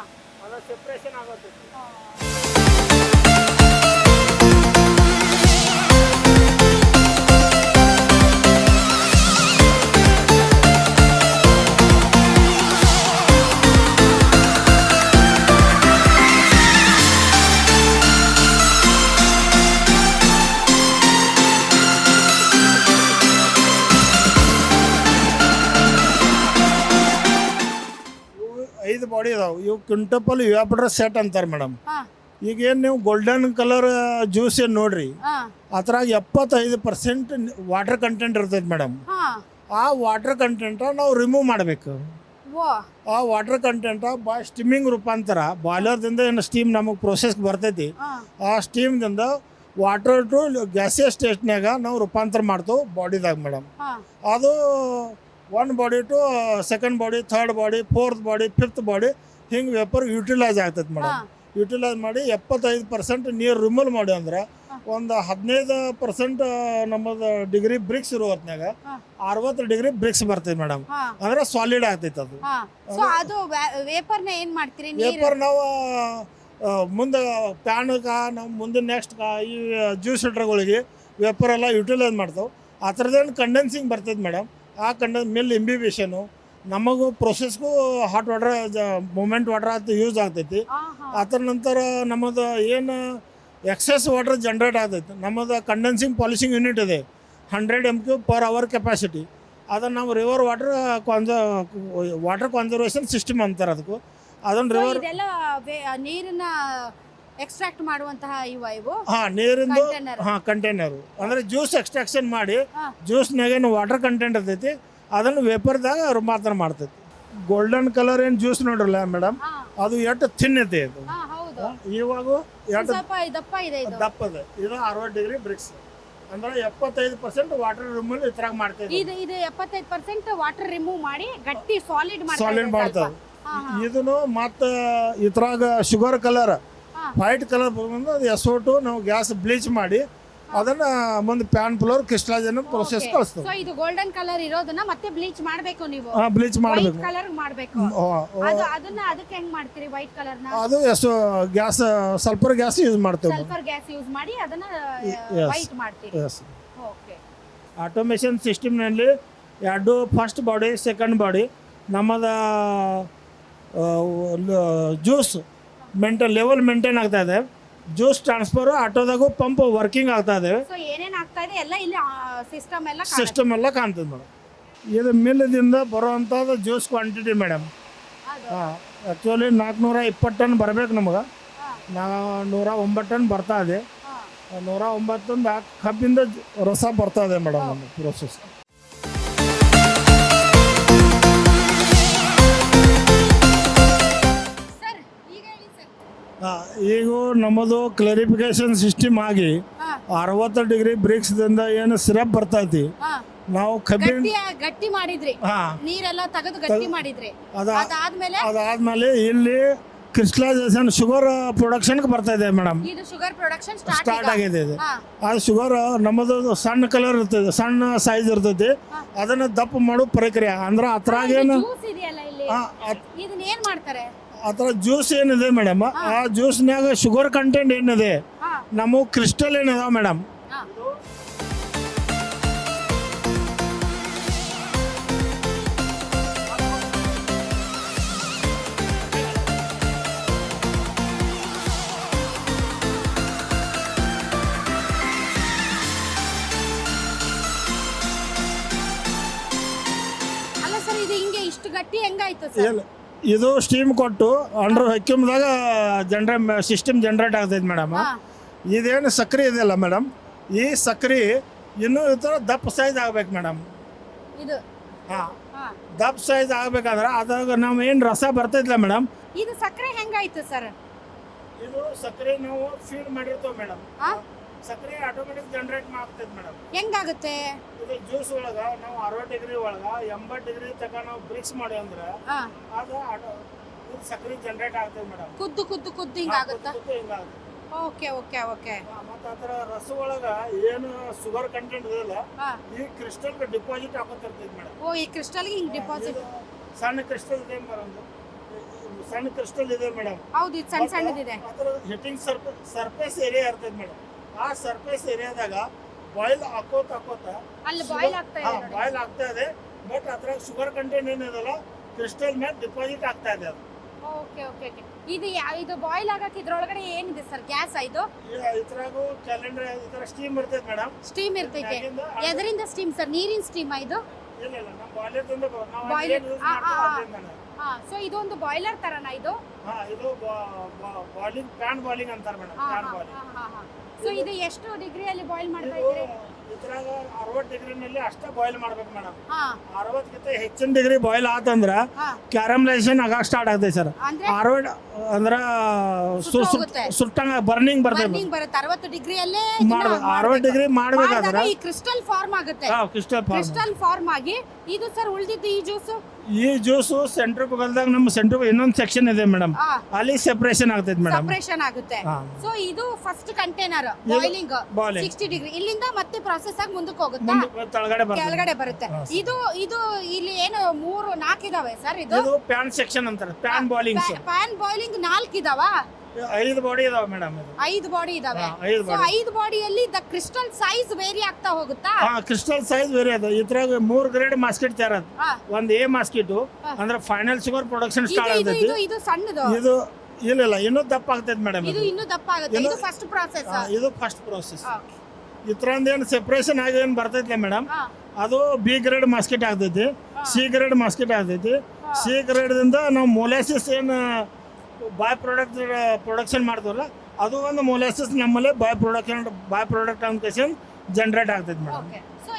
Speaker 1: ಅದು ಸೆಪ್ರೇಷನ್ ಆಗುತ್ತೆ. ಇವು 5 ಬಾಡಿ ಇದಾವೆ. ಇವು ಕ್ವಿಂಟಪಲ್ ಇವಾಪರೇಟರ್ ಸೆಟ್ ಅಂತಾರೆ ಮೇಡಮ್.
Speaker 2: ಹಾ
Speaker 1: ಈಗೇನು ನೀವು ಗೋಲ್ಡನ್ ಕಲರ್ ಜ್ಯೂಸ್ ಏನು ನೋಡ್ರಿ,
Speaker 2: ಹಾ
Speaker 1: ಅದ್ರಾಗ 75% ವಾಟರ್ ಕಂಟೆಂಟ್ ಇರ್ತೈತೆ ಮೇಡಮ್.
Speaker 2: ಹಾ
Speaker 1: ಆ ವಾಟರ್ ಕಂಟೆಂಟ ನಾವು ರಿಮೂವ್ ಮಾಡಬೇಕು.
Speaker 2: ಓ
Speaker 1: ಆ ವಾಟರ್ ಕಂಟೆಂಟ ಸ್ಟೀಮಿಂಗ್ ರೂಪಾಂತರ ಬಾಯ್ಲರ್ದಿಂದ ಏನು ಸ್ಟೀಮ್ ನಮಗೆ ಪ್ರೊಸೆಸ್ಗೆ ಬರ್ತೈತಿ,
Speaker 2: ಹಾ
Speaker 1: ಆ ಸ್ಟೀಮ್ದಿಂದ ವಾಟರ್ ಟು ಗ್ಯಾಸಿಯಸ್ ಸ್ಟೇಟ್ನಾಗ ನಾವು ರೂಪಾಂತರ ಮಾಡ್ತೇವೆ ಬಾಡಿದಾಗ ಮೇಡಮ್.
Speaker 2: ಹಾ
Speaker 1: ಅದು 1 body to second body, third body, 4th body, 5th body ಹಿಂಗೆ ವೇಪರ್ ಯುಟಿಲೈಸ್ ಆಗ್ತೈತೆ ಮೇಡಮ್. ಯುಟಿಲೈಸ್ ಮಾಡಿ 75% ನೀರು ರಿಮೂವ್ ಮಾಡಿ ಅಂದ್ರೆ ಒಂದು 15% ನಮ್ಮದು ಡಿಗ್ರಿ ಬ್ರಿಕ್ಸ್ ಇರೋ ಹೊತ್ನಾಗ 60 ಡಿಗ್ರಿ ಬ್ರಿಕ್ಸ್ ಬರ್ತೈತೆ ಮೇಡಮ್.
Speaker 2: ಹಾ
Speaker 1: ಅಂದ್ರೆ ಸಾಲಿಡ್ ಆಗ್ತೈತೆ ಅದು.
Speaker 2: ಹಾ ಸೊ ಅದು ವೇಪರ್ನ ಏನ್ ಮಾಡ್ತೀರಿ ನೀರು?
Speaker 1: ವೇಪರ್ ನಾವು ಮುಂದೆ ಪ್ಯಾನ್ಗೆ ನಾವು ಮುಂದೆ ನೆಕ್ಸ್ಟ್ ಈ ಜ್ಯೂಸ್ ಫಿಲ್ಟರ್ಗಳಿಗೆ ವೇಪರ್ ಎಲ್ಲ ಯುಟಿಲೈಸ್ ಮಾಡ್ತಾವೆ. ಆ ಥರದ್ದೇನು ಕಂಡೆನ್ಸಿಂಗ್ ಬರ್ತೈತೆ ಮೇಡಮ್. ಆ ಮಿಲ್ ಇಂಬಿಬೇಷನು ನಮಗೂ ಪ್ರೊಸೆಸ್ಗೂ ಹಾಟ್ ವಾಟರ್ ಮೂಮೆಂಟ್ ವಾಟರ್ ಅಂತ ಯೂಸ್ ಆಗ್ತೈತಿ.
Speaker 2: ಹಾ ಹಾ
Speaker 1: ಅದರ ನಂತರ ನಮ್ಮದು ಏನು ಎಕ್ಸೆಸ್ ವಾಟರ್ ಜನ್ರೇಟ್ ಆಗ್ತೈತೆ, ನಮ್ಮದು ಕಂಡೆನ್ಸಿಂಗ್ ಪಾಲಿಶಿಂಗ್ ಯೂನಿಟ್ ಇದೆ 100 MQ/hour ಕೆಪಾಸಿಟಿ. ಅದನ್ನು ನಾವು ರಿವರ್ ವಾಟರ್ ಕನ್ಸರ್ವೇಷನ್ ಸಿಸ್ಟಮ್ ಅಂತಾರೆ ಅದಕ್ಕೂ. ಅದನ್ನು
Speaker 2: So
Speaker 1: ರಿವರ್
Speaker 2: ಇದೆಲ್ಲ ನೀರನ್ನ ಎಕ್ಸ್ಟ್ರಾಕ್ಟ್ ಮಾಡುವಂತಹ ಇವು
Speaker 1: ಹಾಂ ನೀರಿಂದು
Speaker 2: Container.
Speaker 1: ಹಾಂ ಕಂಟೈನರು ಅಂದರೆ ಜ್ಯೂಸ್ ಎಕ್ಸ್ಟ್ರಾಕ್ಷನ್ ಮಾಡಿ
Speaker 2: ಹಾ.
Speaker 1: ಜ್ಯೂಸ್ನಾಗ ಏನು ವಾಟರ್ ಕಂಟೆಂಟ್ ಇರ್ತೈತಿ ಅದನ್ನು ವೇಪರ್ದಾಗ ರೂಪಾಂತರ ಮಾಡ್ತೈತಿ. ಗೋಲ್ಡನ್ ಕಲರ್ ಏನು ಜ್ಯೂಸ್ ನೋಡ್ರಲ್ಲ ಮೇಡಮ್,
Speaker 2: ಹಾ
Speaker 1: ಅದು ಎಷ್ಟು ಥಿನ್ ಐತಿ ಅದು.
Speaker 2: ಹಾ ಹೌದು
Speaker 1: ಇವಾಗ ಎಷ್ಟು
Speaker 2: ಸ್ವಲ್ಪ ದಪ್ಪ ಇದೆ ಇದು.
Speaker 1: ದಪ್ಪ ಇದೆ. ಇದು 60 ಡಿಗ್ರಿ ಬ್ರಿಕ್ಸ್ ಅಂದ್ರೆ 75% ವಾಟರ್ ರಿಮೂವ್ ಇದ್ರಾಗ ಮಾಡ್ತೈತಿ.
Speaker 2: ಇದು 75% ವಾಟರ್ ರಿಮೂವ್ ಮಾಡಿ ಗಟ್ಟಿ ಸಾಲಿಡ್
Speaker 1: ಸಾಲಿಡ್ ಮಾಡ್ತದೆ.
Speaker 2: ಹಾ ಹಾ
Speaker 1: ಇದನ್ನು ಮತ್ತು ಇದ್ರಾಗ ಶುಗರ್ ಕಲರ್
Speaker 2: ಹಾ
Speaker 1: ವೈಟ್ ಕಲರ್ ಬಂದು ಅದು ಎಸೋಟು ನಾವು ಗ್ಯಾಸ್ ಬ್ಲೀಚ್ ಮಾಡಿ ಅದನ್ನ ಮುಂದೆ ಪ್ಯಾನ್ ಫ್ಲೋರ್ ಕ್ರಿಸ್ಟಲೈಸೇಷನ್ ಪ್ರೊಸೆಸ್ ಕಳಿಸ್ತೇವೆ.
Speaker 2: ಸೊ ಇದು ಗೋಲ್ಡನ್ ಕಲರ್ ಇರೋದನ್ನ ಮತ್ತೆ ಬ್ಲೀಚ್ ಮಾಡಬೇಕು ನೀವು.
Speaker 1: ಬ್ಲೀಚ್
Speaker 2: ವೈಟ್
Speaker 1: ಮಾಡಬೇಕು.
Speaker 2: ಕಲರ್ ಮಾಡಬೇಕು. ಅದನ್ನ ಅದಕ್ಕೆ ಹೆಂಗ್ ಮಾಡ್ತೀರಿ ವೈಟ್ ಕಲರ್ ನ?
Speaker 1: ಅದು ಎಷ್ಟು ಗ್ಯಾಸ್ ಸಲ್ಫರ್ ಗ್ಯಾಸ್ ಯೂಸ್ ಮಾಡ್ತೇವೆ.
Speaker 2: ಸಲ್ಫರ್ ಗ್ಯಾಸ್ ಯೂಸ್ ಮಾಡಿ ಅದನ್ನ
Speaker 1: Yes.
Speaker 2: ವೈಟ್ ಮಾಡ್ತೀರಿ.
Speaker 1: ಎಸ್
Speaker 2: ಓಕೆ
Speaker 1: ಆಟೋಮೇಷನ್ ಸಿಸ್ಟಮ್ನಲ್ಲಿ 2 ಫಸ್ಟ್ ಬಾಡಿ ಸೆಕೆಂಡ್ ಬಾಡಿ ನಮ್ಮದು ಜ್ಯೂಸ್ ಲೆವೆಲ್ ಮೇಂಟೈನ್ ಆಗ್ತಾ ಇದೆ. ಜ್ಯೂಸ್ ಟ್ರಾನ್ಸ್ಫರ್ ಆಟೋದಾಗೂ ಪಂಪ್ ವರ್ಕಿಂಗ್ ಆಗ್ತಾ ಇದೆ.
Speaker 2: ಸೊ ಏನೇನ್ ಆಗ್ತಾ ಇದೆ ಎಲ್ಲ ಇಲ್ಲಿ ಸಿಸ್ಟಮ್ ಎಲ್ಲ
Speaker 1: ಸಿಸ್ಟಮ್ ಎಲ್ಲ ಕಾಣ್ತದೆ ಮೇಡಮ್. ಇದು ಮಿಲ್ದಿಂದ ಬರುವಂಥದ್ದು ಜ್ಯೂಸ್ ಕ್ವಾಂಟಿಟಿ ಮೇಡಮ್. ಹಾಂ ಆ್ಯಕ್ಚುಲಿ 420 ಟನ್ ಬರಬೇಕು ನಮಗೆ. 109 ಟನ್ ಬರ್ತಾ ಇದೆ. 109 ಕಬ್ಬಿಂದ ರಸ ಬರ್ತಾ ಇದೆ ಮೇಡಮ್ ನಮ್ಮ ಪ್ರೋಸೆಸ್. ಈಗ ನಮ್ಮದು ಕ್ಲಾರಿಫಿಕೇಶನ್ ಸಿಸ್ಟಮ್ ಆಗಿ 60 ಡಿಗ್ರಿ ಬ್ರಿಕ್ಸ್ದಿಂದ ಏನು ಸಿರಪ್ ಬರ್ತೈತಿ ನಾವು ಕಬ್ಬಿನ
Speaker 2: ಗಟ್ಟಿ ಮಾಡಿದ್ರಿ,
Speaker 1: ಹಾಂ
Speaker 2: ನೀರೆಲ್ಲ ತೆಗೆದು ಗಟ್ಟಿ ಮಾಡಿದ್ರಿ. ಅದಾದ್ಮೇಲೆ
Speaker 1: ಅದಾದ್ಮೇಲೆ ಇಲ್ಲಿ ಕ್ರಿಸ್ಟಲೈಸೇಷನ್ ಶುಗರ್ ಪ್ರೊಡಕ್ಷನ್ಗೆ ಬರ್ತಾ ಇದೆ ಮೇಡಮ್.
Speaker 2: ಇದು ಶುಗರ್ ಪ್ರೊಡಕ್ಷನ್
Speaker 1: ಸ್ಟಾರ್ಟ್ ಆಗಿದೆ ಇದು. ಅದು ಶುಗರ್ ನಮ್ಮದು ಸಣ್ಣ ಕಲರ್ ಇರ್ತದೆ, ಸಣ್ಣ ಸೈಜ್ ಇರ್ತೈತಿ. ಅದನ್ನ ದಪ್ಪ ಮಾಡೋ ಪ್ರಕ್ರಿಯೆ ಅಂದ್ರೆ ಅದ್ರಾಗ ಏನು
Speaker 2: ಜ್ಯೂಸ್ ಇದೆಯಲ್ಲ ಇಲ್ಲಿ, ಇದನ್ನ ಏನ್ ಮಾಡ್ತಾರೆ?
Speaker 1: ಅದರ ಜ್ಯೂಸ್ ಏನಿದೆ ಮೇಡಮ್, ಆ ಜ್ಯೂಸ್ನಾಗ ಶುಗರ್ ಕಂಟೆಂಟ್ ಏನಿದೆ ನಮ್ಮ ಕ್ರಿಸ್ಟಲ್ ಏನಿದಾವೆ ಮೇಡಮ್.
Speaker 2: ಅಲ್ಲ ಸರ್, ಇದು ಹಿಂಗೆ ಇಷ್ಟು ಗಟ್ಟಿ ಹೆಂಗಾಯ್ತು ಸರ್?
Speaker 1: ಇದು ಸ್ಟೀಮ್ ಕೊಟ್ಟು ಅಂಡರ್ ವ್ಯಾಕ್ಯೂಮ್ದಾಗ ಸಿಸ್ಟಮ್ ಜನರೇಟ್ ಆಗ್ತೈತೆ ಮೇಡಮ್. ಇದೇನು ಸಕ್ರೆ ಇದೆಯಲ್ಲ ಮೇಡಮ್, ಈ ಸಕ್ರೆ ಇನ್ನೂ ಈ ಥರ ದಪ್ಪ ಸೈಜ್ ಆಗ್ಬೇಕು ಮೇಡಮ್.
Speaker 2: ಇದು
Speaker 1: ಹಾಂ, ದಪ್ಪ ಸೈಜ್ ಆಗ್ಬೇಕಾದ್ರೆ ಅದಾಗ ನಾವು ಏನು ರಸ ಬರ್ತೈತಿಲ್ಲ ಮೇಡಮ್.
Speaker 2: ಇದು ಸಕ್ಕರೆ ಹೆಂಗಾಯ್ತು ಸರ್?
Speaker 1: ಇದು ಸಕ್ಕರೆ ನಾವು ಫೀಡ್ ಮಾಡಿರ್ತೇವೆ ಮೇಡಮ್. ಸಕ್ಕರೆ ಆಟೋಮೆಟಿಕ್ ಜನರೇಟ್ ಮಾಡ್ತೈತೆ ಮೇಡಮ್.
Speaker 2: ಹೆಂಗಾಗುತ್ತೆ
Speaker 1: ಇದು ಜ್ಯೂಸ್ ಒಳಗೆ ನಾವು 60 ಡಿಗ್ರಿ ಒಳಗೆ 80 ಡಿಗ್ರಿ ತನಕ ನಾವು ಬ್ರಿಕ್ಸ್ ಮಾಡಿ ಅಂದ್ರೆ ಅದು ಸಕ್ಕರೆ ಜನರೇಟ್ ಆಗ್ತದೆ ಮೇಡಮ್.
Speaker 2: ಕುದ್ದು ಕುದ್ದು ಕುದ್ದು ಹಿಂಗಾಗುತ್ತಾ?
Speaker 1: ಹಿಂಗಾಗುತ್ತೆ.
Speaker 2: ಓಕೆ ಓಕೆ ಓಕೆ
Speaker 1: ಮತ್ತು ಅದರ ರಸ ಒಳಗ ಏನು ಶುಗರ್ ಕಂಟೆಂಟ್ ಇದೆಯಲ್ಲ
Speaker 2: ಹಾ
Speaker 1: ಈ ಕ್ರಿಸ್ಟಲ್ ಡಿಪಾಸಿಟ್ ಹಾಕೋತಿರ್ತೈತಿ ಮೇಡಮ್.
Speaker 2: ಓ ಈ ಕ್ರಿಸ್ಟಲ್ಗೆ ಹಿಂಗ್ ಡಿಪಾಸಿಟ್.
Speaker 1: ಸಣ್ಣ ಕ್ರಿಸ್ಟಲ್ ಇದೆ ಮೇಡಮ್, ಸಣ್ಣ ಕ್ರಿಸ್ಟಲ್ ಇದೆ ಮೇಡಮ್.
Speaker 2: ಹೌದು ಇದು ಸಣ್ಣ ಸಣ್ಣದಿದೆ.
Speaker 1: ಅದರ ಹಿಟ್ಟಿಂಗ್ ಸರ್ಫೇಸ್ ಏರಿಯಾ ಇರ್ತೈತಿ ಮೇಡಮ್. ಆ ಸರ್ಫೇಸ್ ಏರಿಯಾದಾಗ ಬಾಯ್ಲ್ ಹಾಕೋತ
Speaker 2: ಅಲ್ಲಿ ಬಾಯ್ಲ್ ಆಗ್ತಾ ಇದೆ ನೋಡಿ.
Speaker 1: ಬಾಯ್ಲ್ ಆಗ್ತಾ ಇದೆ. ಬಟ್ ಅದ್ರಾಗ ಶುಗರ್ ಕಂಟೆಂಟ್ ಏನಿದೆಲ್ಲ ಕ್ರಿಸ್ಟಲ್ ಮೇಲೆ ಡಿಪಾಸಿಟ್ ಆಗ್ತಾ ಇದೆ ಅದು.
Speaker 2: ಓಕೆ ಓಕೆ ಓಕೆ ಇದು ಇದು ಬಾಯ್ಲ್ ಆಗಕ್ಕೆ ಇದ್ರೊಳಗಡೆ ಏನಿದೆ ಸರ್? ಗ್ಯಾಸ್ ಇದು
Speaker 1: ಇದ್ರಾಗು ಕ್ಯಾಲೆಂಡರ್ ಇದರ ಸ್ಟೀಮ್ ಇರ್ತೈತಿ ಮೇಡಮ್.
Speaker 2: ಸ್ಟೀಮ್ ಇರ್ತೈತೆ. ಎದರಿಂದ ಸ್ಟೀಮ್ ಸರ್? ನೀರಿನ ಸ್ಟೀಮ್ ಇದು?
Speaker 1: ಇಲ್ಲ ಇಲ್ಲ, ನಮ್ಮ ಬಾಯ್ಲರ್ದಿಂದ ನಾವು
Speaker 2: ಬಾಯ್ಲರ್.
Speaker 1: ಯೂಸ್ ಮಾಡ್ತೀವಿ.
Speaker 2: ಹಾ ಸೊ ಇದೊಂದು ಬಾಯ್ಲರ್ ತರನಾ ಇದು?
Speaker 1: ಹಾ, ಇದು ಬಾಯ್ಲಿಂಗ್, ಪ್ಯಾನ್ ಬಾಯ್ಲಿಂಗ್ ಅಂತಾರೆ ಮೇಡಮ್. PAN boiling.
Speaker 2: ಸೊ ಇದು ಎಷ್ಟು ಡಿಗ್ರಿಯಲ್ಲಿ ಬಾಯ್ಲ್ ಮಾಡ್ತಾ ಇದ್ದೀರಿ?
Speaker 1: ಇದ್ರಾಗ 60 ಡಿಗ್ರಿನಲ್ಲಿ ಅಷ್ಟೇ ಬಾಯ್ಲ್ ಮಾಡ್ಬೇಕು ಮೇಡಮ್.
Speaker 2: ಹಾ
Speaker 1: 60ಕ್ಕಿಂತ ಹೆಚ್ಚಿನ ಡಿಗ್ರಿ ಬಾಯ್ಲ್ ಆತಂದ್ರ
Speaker 2: ಹಾ
Speaker 1: ಕ್ಯಾರಮಲೈಸೇಷನ್ ಆಗ ಸ್ಟಾರ್ಟ್ ಆಗ್ತೈತೆ ಸರ್.
Speaker 2: ಅಂದ್ರೆ
Speaker 1: 60 ಅಂದ್ರ
Speaker 2: ಸುಟ್ಟೋಗುತ್ತೆ.
Speaker 1: ಸುಟ್ಟಂಗ ಬರ್ನಿಂಗ್ ಬರ್ತೈತೆ
Speaker 2: ಬರ್ನಿಂಗ್ ಬರುತ್ತೆ. 60 ಡಿಗ್ರಿಯಲ್ಲೇ
Speaker 1: ಮಾಡ್ಬೇಕು. 60 ಡಿಗ್ರಿ ಮಾಡ್ಬೇಕಾದ್ರೆ
Speaker 2: ಈ ಕ್ರಿಸ್ಟಲ್ ಫಾರ್ಮ್ ಆಗುತ್ತೆ. ಕ್ರಿಸ್ಟಲ್ ಫಾರ್ಮ್ ಆಗಿ ಇದು ಸರ್ ಉಳಿದಿದ್ದು ಈ
Speaker 1: ಜ್ಯೂಸು ಸೆಂಟ್ರ್ ಬಗಲ್ದಾಗ ನಮ್ಮ ಸೆಂಟ್ರ್ ಇನ್ನೊಂದು ಸೆಕ್ಷನ್ ಇದೆ ಮೇಡಮ್, ಅಲ್ಲಿ ಸೆಪರೇಷನ್ ಆಗ್ತೈತೆ ಮೇಡಮ್.
Speaker 2: ಸೆಪರೇಷನ್ ಆಗುತ್ತೆ. ಸೊ ಇದು ಫಸ್ಟ್ ಕಂಟೈನರ್ ಬಾಯ್ಲಿಂಗ್ 60 ಡಿಗ್ರಿ. ಇಲ್ಲಿಂದ ಮತ್ತೆ ಪ್ರಾಸೆಸ್ ಆಗಿ ಮುಂದಕ್ಕೆ ಹೋಗುತ್ತೆ, ಕೆಳಗಡೆ ಬರುತ್ತೆ. ಇದು ಇದು ಇಲ್ಲಿ ಏನು 4 ಇದಾವೆ ಸರ್? ಇದು
Speaker 1: ಪ್ಯಾನ್ ಸೆಕ್ಷನ್ ಅಂತಾರೆ. ಪ್ಯಾನ್ ಬಾಯ್ಲಿಂಗ್
Speaker 2: 4 ಇದಾವ?
Speaker 1: 5 ಬಾಡಿ ಇದಾವೆ ಮೇಡಮ್.
Speaker 2: 5 ಬಾಡಿ ಇದಾವೆ. 5 ಬಾಡಿಯಲ್ಲಿ ದ ಕ್ರಿಸ್ಟಲ್ ಸೈಜ್ ವೇರಿ ಆಗ್ತಾ ಹೋಗುತ್ತಾ?
Speaker 1: ಕ್ರಿಸ್ಟಲ್ ಸೈಜ್ ವೇರಿ ಅದ. ಇದ್ರಾಗ 3 ಗ್ರೇಡ್ ಮಾಸ್ಕೆಟ್ ತಯಾರ. ಒಂದು ಎ ಮಾಸ್ಕೆಟ್ ಅಂದ್ರೆ ಫೈನಲ್ ಶುಗರ್ ಪ್ರೊಡಕ್ಷನ್ ಸ್ಟಾರ್ಟ್ ಆಗ್ತೈತಿ.
Speaker 2: ಇದು ಸಣ್ಣದು.
Speaker 1: ಇದು ಇಲ್ಲ ಇನ್ನೂ ದಪ್ಪ ಆಗ್ತೈತಿ ಮೇಡಮ್.
Speaker 2: ಇದು ಇನ್ನೂ ದಪ್ಪ ಆಗುತ್ತೆ. ಇದು ಫಸ್ಟ್ ಪ್ರಾಸೆಸ್.
Speaker 1: ಇದು ಫಸ್ಟ್ ಪ್ರಾಸೆಸ್. ಇದ್ರಂದ ಏನು ಸೆಪರೇಷನ್ ಆಗಿ ಏನು ಬರ್ತೈತಿ ಮೇಡಮ್, ಅದು ಬಿ ಗ್ರೇಡ್ ಮಾಸ್ಕೆಟ್ ಆಗ್ತೈತಿ, ಸಿ ಗ್ರೇಡ್ ಮಾಸ್ಕೆಟ್ ಆಗ್ತೈತಿ. ಸಿ ಗ್ರೇಡ್ ದಿಂದ ನಾವು ಮೊಲಾಸಿಸ್ ಏನು ಪ್ರೊಡಕ್ಷನ್ ಮಾಡ್ತೀವಲ್ಲ, ಅದು ಒಂದು ಮೊಲಾಸಿಸ್ ನಮ್ಮಲ್ಲಿ ಬೈ ಪ್ರಾಡಕ್ಟ್ ಅನ್ಕೇಶನ್ ಜನರೇಟ್ ಆಗ್ತೈತಿ ಮೇಡಮ್.
Speaker 2: ಸೊ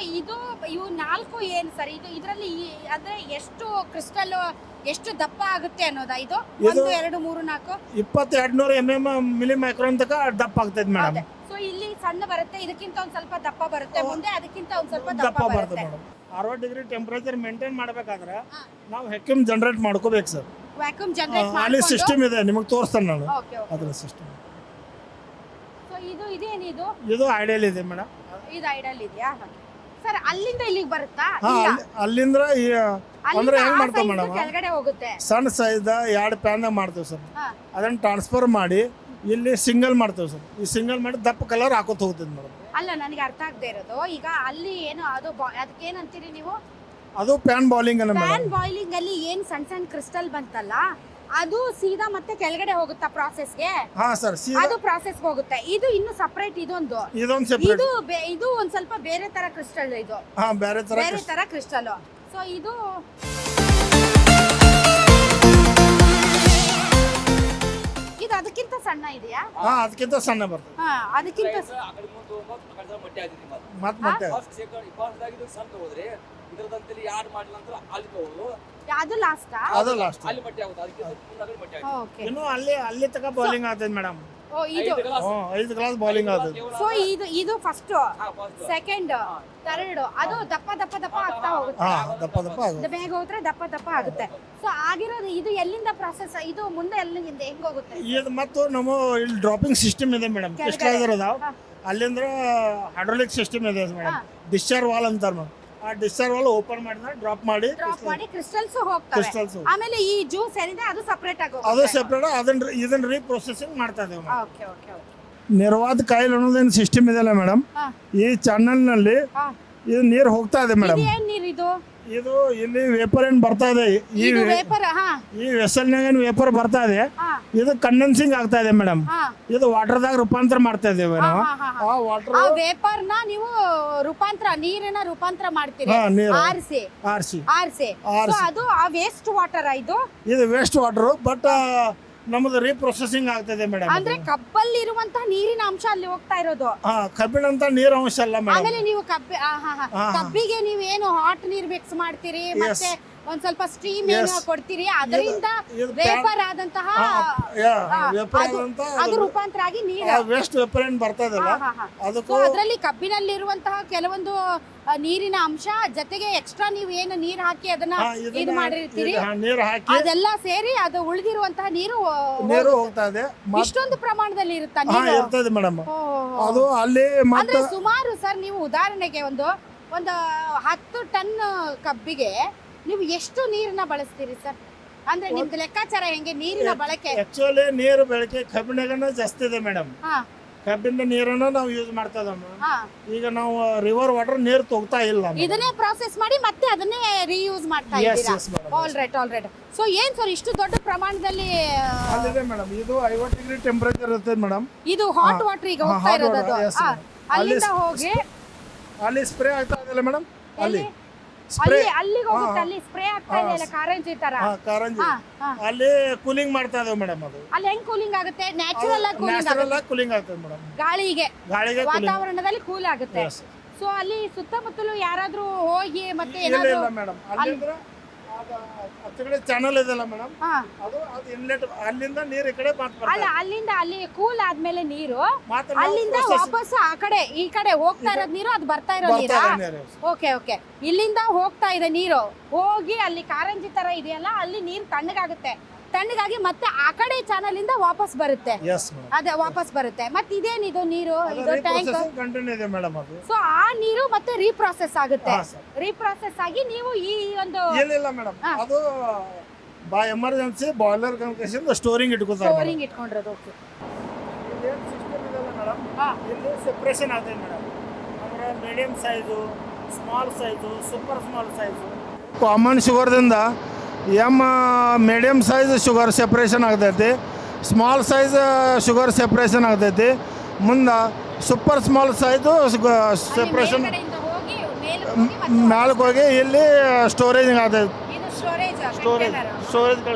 Speaker 2: ಇವು 4 ಏನು ಸರ್? ಇದರಲ್ಲಿ ಅಂದ್ರೆ ಎಷ್ಟು ಕ್ರಿಸ್ಟಲ್ ಎಷ್ಟು ದಪ್ಪ ಆಗುತ್ತೆ ಅನ್ನೋದಾ? ಇದು 1 2 3 4
Speaker 1: 2200 mm ಮಿಲಿ ಮೈಕ್ರಾನ್ ತನಕ ದಪ್ಪ ಆಗ್ತೈತಿ ಮೇಡಮ್.
Speaker 2: ಸೊ ಇಲ್ಲಿ ಸಣ್ಣ ಬರುತ್ತೆ, ಇದಕ್ಕಿಂತ ಒಂದ್ ಸ್ವಲ್ಪ ದಪ್ಪ ಬರುತ್ತೆ, ಮುಂದೆ ಅದಕ್ಕಿಂತ ಒಂದ್ ಸ್ವಲ್ಪ ದಪ್ಪ ಬರುತ್ತೆ
Speaker 1: ಮೇಡಮ್. 60 ಡಿಗ್ರಿ ಟೆಂಪರೇಚರ್ ಮೇಂಟೈನ್ ಮಾಡಬೇಕಾದ್ರೆ ನಾವು ವ್ಯಾಕ್ಯೂಮ್ ಜನರೇಟ್ ಮಾಡ್ಕೋಬೇಕು ಸರ್.
Speaker 2: ವ್ಯಾಕ್ಯೂಮ್ ಜನರೇಟ್
Speaker 1: ಅಲ್ಲಿ ಸಿಸ್ಟಮ್ ಇದೆ, ನಿಮಗೆ ತೋರಿಸ್ತಾನೆ ನಾನು ಅದರ ಸಿಸ್ಟಮ್.
Speaker 2: ಸೊ ಇದೇನಿದು?
Speaker 1: ಇದು ಐಡಿಯಲ್ ಇದೆ ಮೇಡಮ್.
Speaker 2: ಇದು ಐಡಿಯಲ್ ಇದೆಯಾ ಸರ್? ಅಲ್ಲಿಂದ ಇಲ್ಲಿಗೆ ಬರುತ್ತಾ?
Speaker 1: ಅಲ್ಲಿಂದ ಅಂದ್ರೆ ಹೆಂಗ್ ಮಾಡ್ತೇವೆ ಮೇಡಮ್,
Speaker 2: ಕೆಳಗಡೆ ಹೋಗುತ್ತೆ.
Speaker 1: ಸಣ್ಣ ಸೈಜ್ 2 ಪ್ಯಾನ್ ಮಾಡ್ತೇವೆ ಸರ್. ಅದನ್ನ ಟ್ರಾನ್ಸ್ಫರ್ ಮಾಡಿ ಇಲ್ಲಿ ಸಿಂಗಲ್ ಮಾಡ್ತೇವೆ ಸರ್. ಈ ಸಿಂಗಲ್ ಮಾಡಿ ದಪ್ಪ ಕಲರ್ ಹಾಕೋತ ಹೋಗ್ತದೆ ಮೇಡಮ್.
Speaker 2: ಅಲ್ಲ, ನನಗೆ ಅರ್ಥ ಆಗದೆ ಇರೋದು, ಈಗ ಅಲ್ಲಿ ಏನು ಅದಕ್ಕೆ ಏನಂತೀರಿ ನೀವು?
Speaker 1: ಅದು ಪ್ಯಾನ್ ಬಾಯ್ಲಿಂಗ್ ಅನ್ನ ಮೇಡಮ್.
Speaker 2: ಪ್ಯಾನ್ ಬಾಯ್ಲಿಂಗ್ ಅಲ್ಲಿ ಏನು ಸಣ್ಣ ಸಣ್ಣ ಕ್ರಿಸ್ಟಲ್ ಬಂತಲ್ಲ, ಅದು ಸೀದಾ ಮತ್ತೆ ಕೆಳಗಡೆ ಹೋಗುತ್ತಾ ಪ್ರಾಸೆಸ್ಗೆ?
Speaker 1: ಹಾ ಸರ್,
Speaker 2: ಅದು ಪ್ರಾಸೆಸ್ಗೆ ಹೋಗುತ್ತೆ. ಇದು ಇನ್ನು ಸಪರೇಟ್. ಇದೊಂದು
Speaker 1: ಸೆಪರೇಟ್.
Speaker 2: ಇದು ಒಂದ್ ಸ್ವಲ್ಪ ಬೇರೆ ತರ ಕ್ರಿಸ್ಟಲ್. ಇದು ಬೇರೆ ತರ ಕ್ರಿಸ್ಟಲ್. ಸೊ ಇದು ಅದಕ್ಕಿಂತ ಸಣ್ಣ ಇದೆಯಾ?
Speaker 1: ಅದಕ್ಕಿಂತ ಸಣ್ಣ ಬರ್ತದೆ.
Speaker 2: ಅದಕ್ಕಿಂತ ಅದು ಲಾಸ್ಟ್.
Speaker 1: ಅದು ಲಾಸ್ಟ್. ಇನ್ನು ಅಲ್ಲಿ ತನಕ ಬಾಯ್ಲಿಂಗ್ ಆಗ್ತದೆ ಮೇಡಮ್. 5 ಗ್ಲಾಸ್ ಬಾಯ್ಲಿಂಗ್ ಆಗ್ತದೆ.
Speaker 2: ಸೊ ಇದು ಫಸ್ಟ್, ಸೆಕೆಂಡ್, ಥರ್ಡ್ ಅದು ದಪ್ಪ ಆಗ್ತಾ ಹೋಗುತ್ತೆ. ಬೇಗ ಹೋದ್ರೆ ದಪ್ಪ ಆಗುತ್ತೆ. ಸೊ ಆಗಿರೋದು ಇದು ಎಲ್ಲಿಂದ ಪ್ರಾಸೆಸ್? ಇದು ಮುಂದೆ ಎಲ್ಲಿಂದ ಹೆಂಗ್ ಹೋಗುತ್ತೆ?
Speaker 1: ಇದು ಮತ್ತು ನಮ್ಮ ಇಲ್ಲಿ ಡ್ರಾಪಿಂಗ್ ಸಿಸ್ಟಮ್ ಇದೆ ಮೇಡಮ್. ಕ್ರಿಸ್ಟಲೈಸರ್ ಅದಾವ. ಅಲ್ಲಿಂದ ಹೈಡ್ರಾಲಿಕ್ ಸಿಸ್ಟಮ್ ಇದೆ ಮೇಡಮ್. ಡಿಸ್ಚಾರ್ಜ್ ವಾಲ್ ಅಂತಾರೆ ಮೇಡಮ್. ಆ ಡಿಸ್ಚಾರ್ಜ್ ವಾಲ್ ಓಪನ್ ಮಾಡಿದ್ರೆ ಡ್ರಾಪ್ ಮಾಡಿ
Speaker 2: ಕ್ರಿಸ್ಟಲ್ಸ್ ಹೋಗ್ತವೆ. ಆಮೇಲೆ ಈ ಜ್ಯೂಸ್ ಏನಿದೆ ಅದು ಸಪರೇಟ್ ಆಗಿ
Speaker 1: ಅದು ಸೆಪರೇಟ್. ಇದನ್ನ ರೀಪ್ರೊಸೆಸಿಂಗ್ ಮಾಡ್ತಾ ಇದ್ದೇವೆ.
Speaker 2: Okay okay okay.
Speaker 1: ನಿರ್ವಾತ ಕಾಯಿಲ್ ಅನ್ನೋದೇನು ಸಿಸ್ಟಮ್ ಇದೆಯಲ್ಲ ಮೇಡಮ್, ಈ ಚಾನಲ್ ನಲ್ಲಿ ಇದು ನೀರು ಹೋಗ್ತಾ ಇದೆ ಮೇಡಮ್.
Speaker 2: ಏನ್ ನೀರು ಇದು?
Speaker 1: ಇದು ಇಲ್ಲಿ ವೇಪರ್ ಏನ್ ಬರ್ತಾ ಇದೆ, ಈ ವೆಸಲ್ನಾಗ ಏನ್ ವೇಪರ್ ಬರ್ತಾ ಇದೆ, ಇದು ಕಂಡೆನ್ಸಿಂಗ್ ಆಗ್ತಾ ಇದೆ ಮೇಡಮ್. ಇದು ವಾಟರ್ದಾಗ ರೂಪಾಂತರ ಮಾಡ್ತಾ ಇದ್ದೇವೆ ನಾವು. ಆ ವಾಟರ್
Speaker 2: ವೇಪರ್ ನ ನೀವು ನೀರಿನ ರೂಪಾಂತರ ಮಾಡ್ತೀರಿ. ಆರ್ಸಿ ಅದು ಆ ವೇಸ್ಟ್ ವಾಟರ್.
Speaker 1: ಇದು ವೇಸ್ಟ್ ವಾಟರ್. ಬಟ್ ನಮ್ಮದು ರೀಪ್ರೊಸೆಸಿಂಗ್ ಆಗ್ತದೆ ಮೇಡಮ್.
Speaker 2: ಅಂದ್ರೆ ಕಬ್ಬಲ್ಲಿ ಇರುವಂತಹ ನೀರಿನ ಅಂಶ ಅಲ್ಲಿ ಹೋಗ್ತಾ ಇರೋದು.
Speaker 1: ಕಬ್ಬಿಣಂತ ನೀರು ಅಂಶ ಅಲ್ಲ ಮೇಡಮ್.
Speaker 2: ಆಮೇಲೆ ನೀವು ಕಬ್ಬಿಗೆ ನೀವೇನು ಹಾಟ್ ನೀರ್ ಮಿಕ್ಸ್ ಮಾಡ್ತೀರಿ, ಮತ್ತೆ ಒಂದ್ ಸ್ವಲ್ಪ ಸ್ಟೀಮ್ ಏನೋ ಕೊಡ್ತೀರಿ ಅದರಿಂದ
Speaker 1: ಇದು
Speaker 2: ವೇಪರ್ ಆದಂತಹ ಅದು ರೂಪಾಂತರ ಆಗಿ ನೀರು
Speaker 1: ವೇಸ್ಟ್ ವೇಪರ್ ಏನ್ ಬರ್ತದಲ್ಲ ಅದಕ್ಕೂ
Speaker 2: ಅದರಲ್ಲಿ ಕಬ್ಬಿನಲ್ಲಿರುವಂತಹ ಕೆಲವೊಂದು ನೀರಿನ ಅಂಶ ಜೊತೆಗೆ ಎಕ್ಸ್ಟ್ರಾ ನೀವು ಏನು ನೀರ್ ಹಾಕಿ ಅದನ್ನ ಇದು ಮಾಡಿರ್ತೀರಿ
Speaker 1: ನೀರು ಹಾಕಿ
Speaker 2: ಅದೆಲ್ಲ ಸೇರಿ ಅದು ಉಳಿದಿರುವಂತಹ ನೀರು
Speaker 1: ನೀರು ಹೋಗ್ತಾ ಇದೆ
Speaker 2: ಇಷ್ಟೊಂದು ಪ್ರಮಾಣದಲ್ಲಿ ಇರುತ್ತಾ
Speaker 1: ಇರ್ತದೆ ಮೇಡಮ್ ಅದು ಅಲ್ಲಿ
Speaker 2: ಅಂದ್ರೆ ಸುಮಾರು ಸರ್ ನೀವು ಉದಾಹರಣೆಗೆ ಒಂದು 10 ಟನ್ ಕಬ್ಬಿಗೆ ನೀವು ಎಷ್ಟು ನೀರನ್ನ ಬಳಸ್ತೀರಿ ಸರ್ ಅಂದ್ರೆ ನಿಮ್ದು ಲೆಕ್ಕಾಚಾರ ಹೆಂಗೆ ನೀರಿನ ಬಳಕೆ
Speaker 1: ಆಕ್ಚುಲಿ ನೀರು ಬಳಕೆ ಕಬ್ಬಿನಾಗನ ಜಾಸ್ತಿ ಇದೆ ಮೇಡಮ್ ಕಬ್ಬಿನ ನೀರನ್ನ ನಾವು ಯೂಸ್ ಮಾಡ್ತಾ ಇದ್ದೀವಿ ಈಗ ನಾವು ರಿವರ್ ವಾಟರ್ ನೀರು ತಗೋತಾ ಇಲ್ಲ
Speaker 2: ಇದನ್ನೇ ಪ್ರಾಸೆಸ್ ಮಾಡಿ ಮತ್ತೆ ಅದನ್ನೇ ರೀಯೂಸ್ ಮಾಡ್ತಾ ಇದ್ದೀರಾ ಆಲ್ ರೈಟ್ ಸೊ ಏನ್ ಸರ್ ಇಷ್ಟು ದೊಡ್ಡ ಪ್ರಮಾಣದಲ್ಲಿ
Speaker 1: ಅಲ್ಲಿದೆ ಮೇಡಮ್ ಇದು 50 ಡಿಗ್ರಿ ಟೆಂಪರೇಚರ್ ಇರ್ತದೆ ಮೇಡಮ್
Speaker 2: ಇದು ಹಾಟ್ ವಾಟರ್ ಈಗ ಹೋಗ್ತಾ ಇರೋದು ಅದು ಅಲ್ಲಿಂದ ಹೋಗಿ
Speaker 1: ಅಲ್ಲಿ ಸ್ಪ್ರೇ ಆಗ್ತಾ ಇದೆಯಲ್ಲ ಮೇಡಮ್ ಅಲ್ಲಿ
Speaker 2: ಅಲ್ಲಿಗೆ ಹೋಗುತ್ತೆ ಅಲ್ಲಿ ಸ್ಪ್ರೇ ಆಗ್ತಾ ಇದೆ ಕಾರಂಜಿ ತರ
Speaker 1: ಕಾರಂಜಿ ಅಲ್ಲಿ ಕೂಲಿಂಗ್ ಮಾಡ್ತಾ ಇದಾವೆ ಮೇಡಮ್ ಅದು
Speaker 2: ಅಲ್ಲಿ ಹೆಂಗ್ ಕೂಲಿಂಗ್ ಆಗುತ್ತೆ ನ್ಯಾಚುರಲ್ ಆಗಿ
Speaker 1: ಕೂಲಿಂಗ್ ಆಗ್ತದೆ ಮೇಡಮ್
Speaker 2: ಗಾಳಿಗೆ
Speaker 1: ಗಾಳಿಗೆ
Speaker 2: ವಾತಾವರಣದಲ್ಲಿ ಕೂಲ್ ಆಗುತ್ತೆ ಸೊ ಅಲ್ಲಿ ಸುತ್ತಮುತ್ತಲು ಯಾರಾದ್ರೂ ಹೋಗಿ ಮತ್ತೆ
Speaker 1: ಇಲ್ಲ
Speaker 2: ಏನಾದ್ರು
Speaker 1: ಮೇಡಮ್ ಅಲ್ಲಿಂದ ಕಡೆ ಚಾನಲ್ ಇದೆಲ್ಲ ಮೇಡಮ್ ಅದು ಇನ್ಲೆಟ್ ಅಲ್ಲಿಂದ ನೀರು ಈ ಕಡೆ
Speaker 2: ಅಲ್ಲ ಅಲ್ಲಿಂದ ಅಲ್ಲಿ ಕೂಲ್ ಆದ್ಮೇಲೆ ನೀರು ಅಲ್ಲಿಂದ ವಾಪಸ್ ಆ ಕಡೆ ಈ ಕಡೆ ಹೋಗ್ತಾ ಇರೋದ್ ನೀರು ಅದು ಬರ್ತಾ ಇರೋ ನೀರಾ ಓಕೆ ಇಲ್ಲಿಂದ ಹೋಗ್ತಾ ಇದೆ ನೀರು ಹೋಗಿ ಅಲ್ಲಿ ಕಾರಂಜಿ ತರ ಇದೆಯಲ್ಲ ಅಲ್ಲಿ ನೀರು ತಣ್ಣಗಾಗಿ ಮತ್ತೆ ಆ ಕಡೆ ಚಾನಲ್ ಇಂದ ವಾಪಸ್ ಬರುತ್ತೆ ಅದೇ ವಾಪಸ್ ಬರುತ್ತೆ ಮತ್ತೆ ಇದೇನಿದು ನೀರು ಇದು ಟ್ಯಾಂಕ್
Speaker 1: ಕಂಟಿನ್ಯೂ ಇದೆ ಮೇಡಮ್ ಅದು
Speaker 2: ಸೊ ಆ ನೀರು ಮತ್ತೆ ರೀಪ್ರಾಸೆಸ್ ಆಗುತ್ತೆ ರೀಪ್ರಾಸೆಸ್ ಆಗಿ ನೀವು ಈ ಒಂದು
Speaker 1: ಇಲ್ಲ ಮೇಡಮ್ ಅದು ಬೈ ಎಮರ್ಜೆನ್ಸಿ ಬಾಯ್ಲರ್ ಕನ್ಕೇಶನ್ ಸ್ಟೋರಿಂಗ್
Speaker 2: ಇಟ್ಕೊಂಡಿರೋದು ಓಕೆ
Speaker 1: ಇದೇನು ಸಿಸ್ಟಮ್ ಇದೆ ಮೇಡಮ್ ಇಲ್ಲಿ ಸೆಪರೇಷನ್ ಆಗ್ತದೆ ಮೇಡಮ್ ಅಂದ್ರೆ medium size small size super small size common ಶುಗರ್ದಿಂದ ಮೀಡಿಯಂ ಸೈಜ್ ಶುಗರ್ ಸೆಪ್ರೇಷನ್ ಆಗ್ತೈತಿ ಸ್ಮಾಲ್ ಸೈಜ್ ಶುಗರ್ ಸೆಪ್ರೇಷನ್ ಆಗ್ತೈತಿ ಮುಂದೆ ಸೂಪರ್ ಸ್ಮಾಲ್ ಸೈಜು ಸೆಪ್ರೇಷನ್ ಮ್ಯಾಲಕ್ಕೆ ಹೋಗಿ ಇಲ್ಲಿ ಸ್ಟೋರೇಜ್ ಆಗ್ತೈತಿ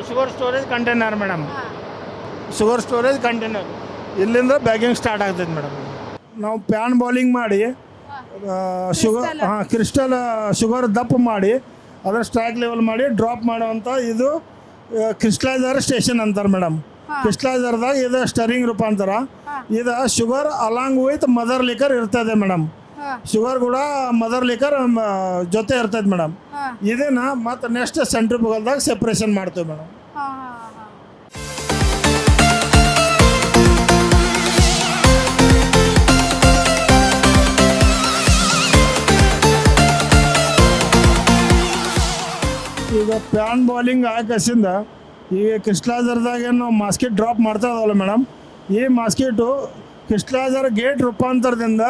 Speaker 1: sugar storage container madam sugar storage container ಇಲ್ಲಿಂದ ಬ್ಯಾಗಿಂಗ್ ಸ್ಟಾರ್ಟ್ ಆಗ್ತೈತಿ ಮೇಡಮ್ ನಾವು ಪ್ಯಾನ್ ಬಾಲಿಂಗ್ ಮಾಡಿ ಶುಗರ್ ಕ್ರಿಸ್ಟಲ್ ಶುಗರ್ ದಪ್ಪ ಮಾಡಿ ಅದರ ಸ್ಟ್ಯಾಕ್ ಲೆವೆಲ್ ಮಾಡಿ ಡ್ರಾಪ್ ಮಾಡುವಂಥ ಇದು ಕ್ರಿಸ್ಟಲೈಸರ್ ಸ್ಟೇಷನ್ ಅಂತಾರೆ ಮೇಡಮ್ ಕ್ರಿಸ್ಟಲೈಸರ್ದಾಗ ಇದು ಸ್ಟರಿಂಗ್ ರೂಪಾಂತರ ಇದು sugar along with mother liquor ಇರ್ತದೆ ಮೇಡಮ್ ಶುಗರ್ ಕೂಡ ಮದರ್ ಲಿಕರ್ ಜೊತೆ ಇರ್ತದೆ ಮೇಡಮ್ ಇದನ್ನ ಮತ್ತು ನೆಕ್ಸ್ಟ್ ಸೆಂಟ್ರಿಫುಗಲ್ದಾಗ ಸೆಪ್ರೇಷನ್ ಮಾಡ್ತೀವಿ ಮೇಡಮ್ ಈಗ ಪ್ಯಾನ್ ಬಾಲಿಂಗ್ ಹಾಕಿಸಿಂದ ಈಗ ಕ್ರಿಸ್ಟಲೈಸರ್ದಾಗ ಏನು ನಾವು ಮಾಸ್ಕೆಟ್ ಡ್ರಾಪ್ ಮಾಡ್ತಾ ಇದಾವಲ್ಲ ಮೇಡಮ್ ಈ ಮಾಸ್ಕೆಟು ಕ್ರಿಸ್ಟಲೈಸರ್ ಗೇಟ್ ರೂಪಾಂತರದಿಂದ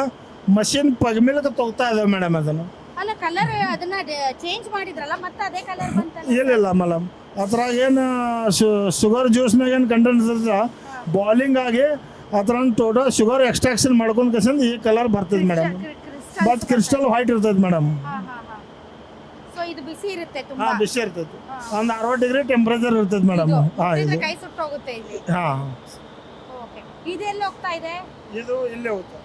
Speaker 1: ಮಷಿನ್ ಪಗಮಿಲಕ್ಕೆ ತಗೋತಾ ಇದಾವೆ ಮೇಡಮ್ ಅದನ್ನು
Speaker 2: ಅಲ್ಲ ಕಲರ್ ಅದನ್ನ ಚೇಂಜ್ ಮಾಡಿದ್ರಲ್ಲ ಮತ್ತೆ ಅದೇ ಕಲರ್ ಬಂತ
Speaker 1: ಇಲ್ಲ ಮೇಡಮ್ ಅದ್ರಾಗ ಏನು ಶುಗರ್ ಜ್ಯೂಸ್ನಾಗ ಏನು ಕಂಟೆಂಟ್ ಇರ್ತದೆ ಬಾಲಿಂಗ್ ಆಗಿ ಅದ್ರ ಟೋಟಲ್ ಶುಗರ್ ಎಕ್ಸ್ಟ್ರಾಕ್ಷನ್ ಮಾಡ್ಕೊಂಡು ಕಸಿಂದ ಈ ಕಲರ್ ಬರ್ತದೆ ಮೇಡಮ್ ಬಟ್ ಕ್ರಿಸ್ಟಲ್ ವೈಟ್ ಇರ್ತದೆ ಮೇಡಮ್
Speaker 2: ಇದು ಬಿಸಿ ಇರುತ್ತೆ ತುಂಬಾ
Speaker 1: ಬಿಸಿ ಇರ್ತದೆ ಒಂದು 60 ಡಿಗ್ರಿ ಟೆಂಪರೇಚರ್ ಇರ್ತದೆ ಮೇಡಮ್
Speaker 2: ಕೈ ಸುಟ್ಟು ಹೋಗುತ್ತೆ ಇಲ್ಲಿ ಓಕೆ ಇದು ಎಲ್ಲಿ ಹೋಗ್ತಾ ಇದೆ
Speaker 1: ಇದು ಇಲ್ಲೇ ಹೋಗ್ತಾ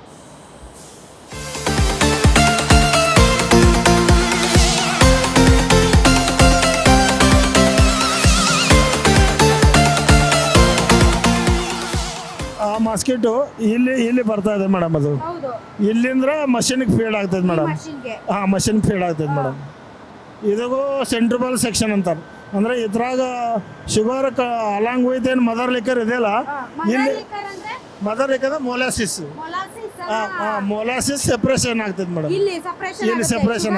Speaker 1: ಆ ಮಾಸ್ಕೆಟು ಇಲ್ಲಿ ಬರ್ತಾ ಇದೆ ಮೇಡಮ್ ಅದು ಇಲ್ಲಿಂದ್ರ ಮಷಿನ್ಗೆ ಫೀಡ್ ಆಗ್ತದೆ ಮೇಡಮ್ ಮಷಿನ್ ಫೀಡ್ ಆಗ್ತದೆ ಮೇಡಮ್ ಇದಗೂ ಸೆಂಟ್ರಿಬಲ್ ಸೆಕ್ಷನ್ ಅಂತಾರೆ ಅಂದ್ರೆ ಇದ್ರಾಗ ಶುಗರ್ ಅಲಾಂಗ್ ವಿತ್ ಏನು ಮದರ್ ಲಿಕರ್ ಇದೆಯಲ್ಲ ಇಲ್ಲಿ mother liquor molasses molasses separation ಆಗ್ತದೆ ಮೇಡಮ್
Speaker 2: ಇಲ್ಲಿ
Speaker 1: ಸೆಪರೇಷನ್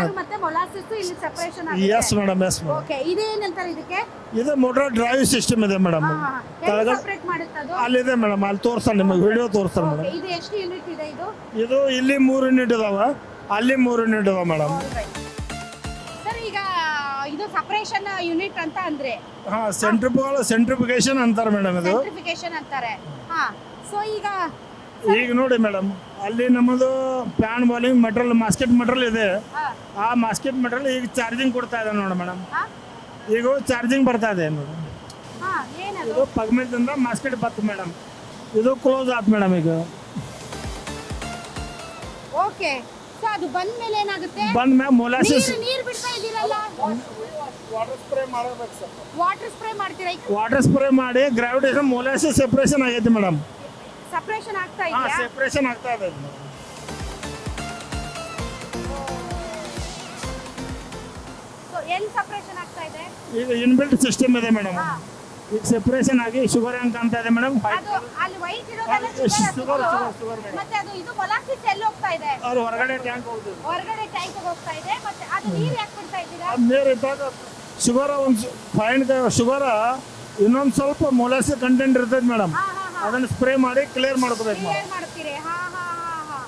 Speaker 1: ಎಸ್ ಮೇಡಮ್ ಇದು ಮೋಟರ್ ಡ್ರೈವ್ ಸಿಸ್ಟಮ್ ಇದೆ ಮೇಡಮ್ ಅಲ್ಲಿದೆ ಮೇಡಮ್ ಅಲ್ಲಿ ತೋರಿಸ್ತಾರೆ ನಿಮಗೆ ವಿಡಿಯೋ ತೋರಿಸ್ತಾರೆ ಮೇಡಮ್ ಇದು ಇಲ್ಲಿ 3 ಯೂನಿಟ್ ಇದಾವೆ ಅಲ್ಲಿ 3 ಯೂನಿಟ್ ಇದಾವೆ ಮೇಡಮ್
Speaker 2: ಈಗ ಇದು ಸಪರೇಷನ್ ಯೂನಿಟ್ ಅಂತ ಅಂದ್ರೆ
Speaker 1: ಸೆಂಟ್ರಿಫಿಕೇಶನ್ ಅಂತಾರೆ ಮೇಡಮ್ ಇದು
Speaker 2: ಸೆಂಟ್ರಿಫಿಕೇಶನ್ ಅಂತಾರೆ ಸೊ
Speaker 1: ಈಗ ನೋಡಿ ಮೇಡಮ್ ಅಲ್ಲಿ ನಮ್ಮದು ಪ್ಯಾನ್ ಬಾಲಿಂಗ್ ಮೆಟೀರಿಯಲ್ ಮಾಸ್ಕೆಟ್ ಮೆಟೀರಿಯಲ್ ಇದೆ ಆ ಮಾಸ್ಕೆಟ್ ಮೆಟೀರಿಯಲ್ ಈಗ ಚಾರ್ಜಿಂಗ್ ಕೊಡ್ತಾ ಇದೆ ನೋಡಿ ಮೇಡಮ್ ಈಗ ಚಾರ್ಜಿಂಗ್ ಬರ್ತಾ ಇದೆ ನೋಡಿ ಇದು ಪಗ್ಮೆಂಟಿಂದ ಮಾಸ್ಕೆಟ್ ಬತ್ತು ಮೇಡಮ್ ಇದು ಕ್ಲೋಸ್ ಆಯ್ತು ಮೇಡಮ್ ಈಗ
Speaker 2: ಓಕೆ ಸೊ ಅದು ಬಂದ ಮೇಲೆ ಏನಾಗುತ್ತೆ?
Speaker 1: ಬಂದ ಮ್ಯಾಗ ಮೊಲಾಸಿಸ್
Speaker 2: ನೀರು ಬಿಡ್ತಾ ಇದ್ದೀರಲ್ಲ,
Speaker 1: ವಾಟರ್ ಸ್ಪ್ರೇ ಮಾಡಬೇಕು ಸರ್.
Speaker 2: ವಾಟರ್ ಸ್ಪ್ರೇ ಮಾಡ್ತೀರಾ?
Speaker 1: ವಾಟರ್ ಸ್ಪ್ರೇ ಮಾಡಿ ಗ್ರಾವಿಟೇಷನ್ ಮೊಲಾಸಿಸ್ ಸೆಪರೇಷನ್ ಆಗೈತೆ ಮೇಡಮ್.
Speaker 2: ಸಪರೇಷನ್ ಆಗ್ತಾ
Speaker 1: ಹಾಂ,
Speaker 2: ಇದೆಯಾ?
Speaker 1: ಸೆಪರೇಷನ್ ಆಗ್ತಾ ಇದೆ.
Speaker 2: ಸೊ ಎಲ್ಲಿ ಸಪರೇಷನ್ ಆಗ್ತಾ ಇದೆ?
Speaker 1: ಈಗ ಇನ್ಬಿಲ್ಟ್ ಸಿಸ್ಟಮ್ ಇದೆ ಮೇಡಮ್.
Speaker 2: ಹಾ.
Speaker 1: ಈಗ ಸೆಪರೇಷನ್ ಆಗಿ ಶುಗರ್ ಹೆಂಗ್ ಕಾಣ್ತಾ ಇದೆ ಮೇಡಮ್?
Speaker 2: ಅದು ಅಲ್ಲಿ ವೈಟ್ ಇರೋದೆಲ್ಲ
Speaker 1: ಶುಗರ್
Speaker 2: ಮತ್ತೆ ಅದು ಇದು ಮೊಲಾಸಿಸ್ ಎಲ್ಲಿ ಹೋಗ್ತಾ ಇದೆ?
Speaker 1: ಅವ್ರು ಹೊರಗಡೆ ಟ್ಯಾಂಕ್ ಹೋಗ್ತದೆ.
Speaker 2: ಹೊರಗಡೆ ಟ್ಯಾಂಕ್ ಹೋಗ್ತಾ ಇದೆ. ಮತ್ತೆ ಅದು ನೀರು ಯಾಕೆ ಬಿಡ್ತಾ ಇದ್ದೀರಾ?
Speaker 1: ಅದು ನೀರು ಇದ್ದಾಗ ಶುಗರ್ ಒಂದು ಫೈನ್ ಶುಗರ್ ಇನ್ನೊಂದು ಸ್ವಲ್ಪ ಮೊಲಾಸಿಸ್ ಕಂಟೆಂಟ್ ಇರ್ತದೆ ಮೇಡಮ್.
Speaker 2: ಹಾ ಹಾ ಹಾ,
Speaker 1: ಅದನ್ನ ಸ್ಪ್ರೇ ಮಾಡಿ ಕ್ಲಿಯರ್ ಮಾಡ್ಕೋಬೇಕು ಮೇಡಮ್.
Speaker 2: ಕ್ಲಿಯರ್ ಮಾಡ್ತೀರಿ. ಹಾ ಹಾ ಹಾ ಹಾ.